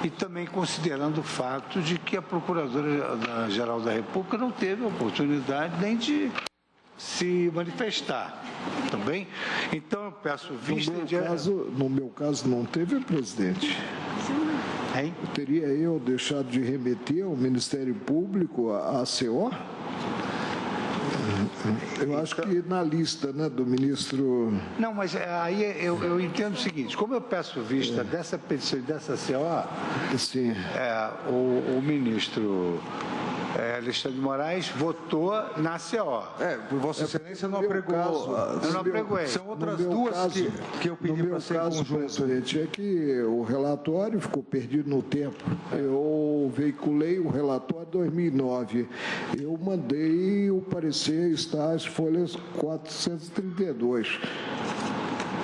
e também considerando o fato de que a Procuradora-Geral da República não teve oportunidade nem de se manifestar, também. Então eu peço vista... No meu caso não teve, presidente. Teria eu deixado de remeter ao Ministério Público a CO? Eu acho que na lista, né, do ministro... Não, mas aí eu entendo o seguinte, como eu peço vista dessa petição e dessa CO, sim. O ministro Alexandre de Moraes votou na CO. Por Vossa Excelência não apregou. Eu não apregoei. São outras duas que eu pedi para ser em conjunto. Presidente, é que o relatório ficou perdido no tempo. Eu veiculei o relatório em 2009. Eu mandei o parecer, está as folhas 432.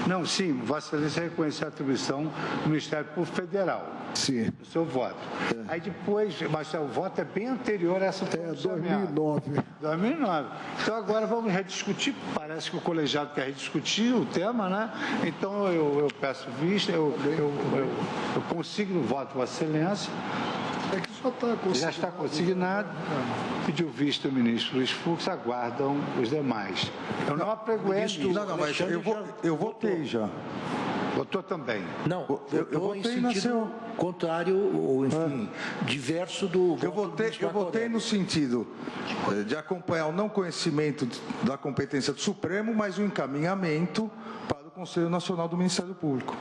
Não, sim, Vossa Excelência reconheceu a atribuição do Ministério Público Federal. Sim. O seu voto. Aí depois, mas o voto é bem anterior a essa 2009. 2009. Então agora vamos rediscutir. Parece que o colegiado quer rediscutir o tema, né? Então eu peço vista, eu consigno o voto, Vossa Excelência. É que já está consignado. Pediu vista o ministro Luiz Fux, aguardam os demais. Eu não apregoei. Não, mas eu votei já. Votou também? Não, eu votei em sentido contrário, ou enfim, diverso do voto eu votei no sentido de acompanhar o não conhecimento da competência do Supremo, mas o encaminhamento para o Conselho Nacional do Ministério Público.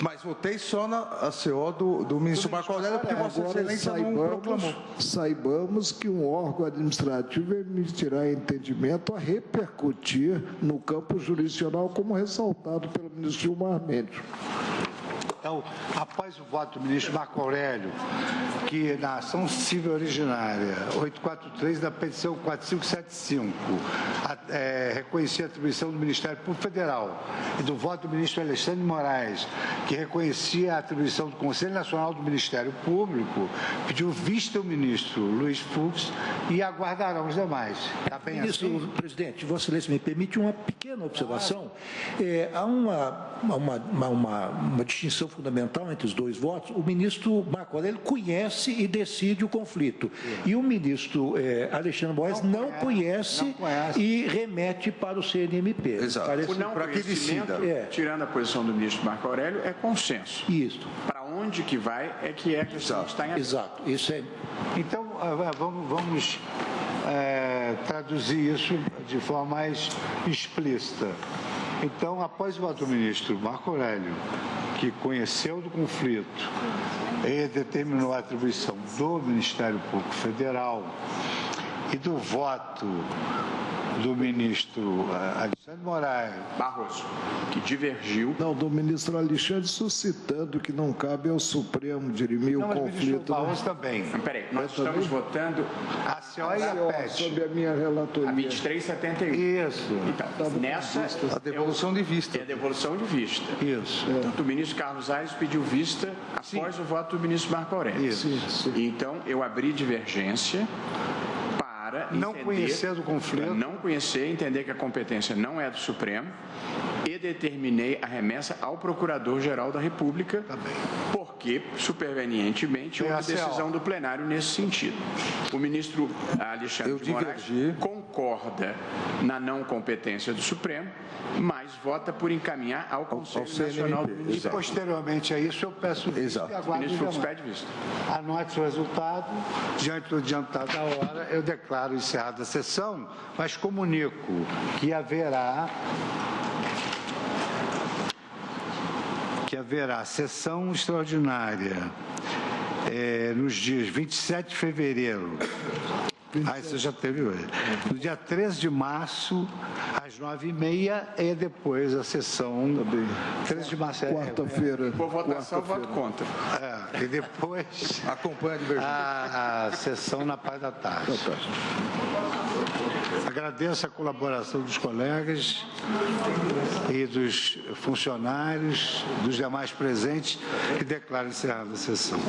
Mas votei só na CO do ministro Marco Aurélio, porque Vossa Excelência não proclamou. Saibamos que um órgão administrativo emitirá entendimento a repercutir no campo jurisdicional, como ressaltado pelo ministro Gilmar Mendes. Então, após o voto do ministro Marco Aurélio, que na ação civil originária 843 da petição 4575 reconhecia a atribuição do Ministério Público Federal, e do voto do ministro Alexandre de Moraes, que reconhecia a atribuição do Conselho Nacional do Ministério Público, pediu vista o ministro Luiz Fux e aguardarão os demais. Está bem Ministro, assim? presidente, Vossa Excelência me permite uma pequena observação. Há uma distinção fundamental entre os dois votos. O ministro Marco Aurélio conhece e decide o conflito. E o ministro Alexandre Moraes não conhece e remete para o CNMP. Exato. Para que decida. Tirando a posição do ministro Marco Aurélio, é consenso. Isso. Para onde que vai é que a questão está em aberto. Exato. Isso é... Então, vamos traduzir isso de forma mais explícita. Então, após o voto do ministro Marco Aurélio, que conheceu do conflito e determinou a atribuição do Ministério Público Federal e do voto do ministro Alexandre Moraes Barroso, que divergiu. Não, do ministro Alexandre, suscitando que não cabe ao Supremo dirimir o conflito. Barroso também. Peraí, nós estamos votando a CO e a PET. Sobre a minha relatoria. A 2371. Isso. Então, nessa... A devolução de vista. É a devolução de vista. Isso. Portanto, o ministro Carlos Aires pediu vista após o voto do ministro Marco Aurélio. Isso. Então, eu abri divergência para não conhecer do conflito. Não conhecer, entender que a competência não é do Supremo e redeterminei a remessa ao Procurador-Geral da República, porque, supervenientemente, houve decisão do plenário nesse sentido. O ministro Alexandre de Moraes concorda na não competência do Supremo, mas vota por encaminhar ao Conselho Nacional do Ministério. E, posteriormente a isso, eu peço vista e aguardo o ministro pede vista. Anote o resultado. Diante do adiantado da hora, eu declaro encerrada a sessão, mas comunico que haverá sessão extraordinária nos dias 27 de fevereiro. Isso já teve hoje. No dia 13 de março, às 9h30, e depois a sessão. 13 de março é quarta-feira. Por votação, voto contra. E depois acompanha a divergência. A sessão na parte da tarde. Agradeço a colaboração dos colegas e dos funcionários, dos demais presentes, e declaro encerrada a sessão.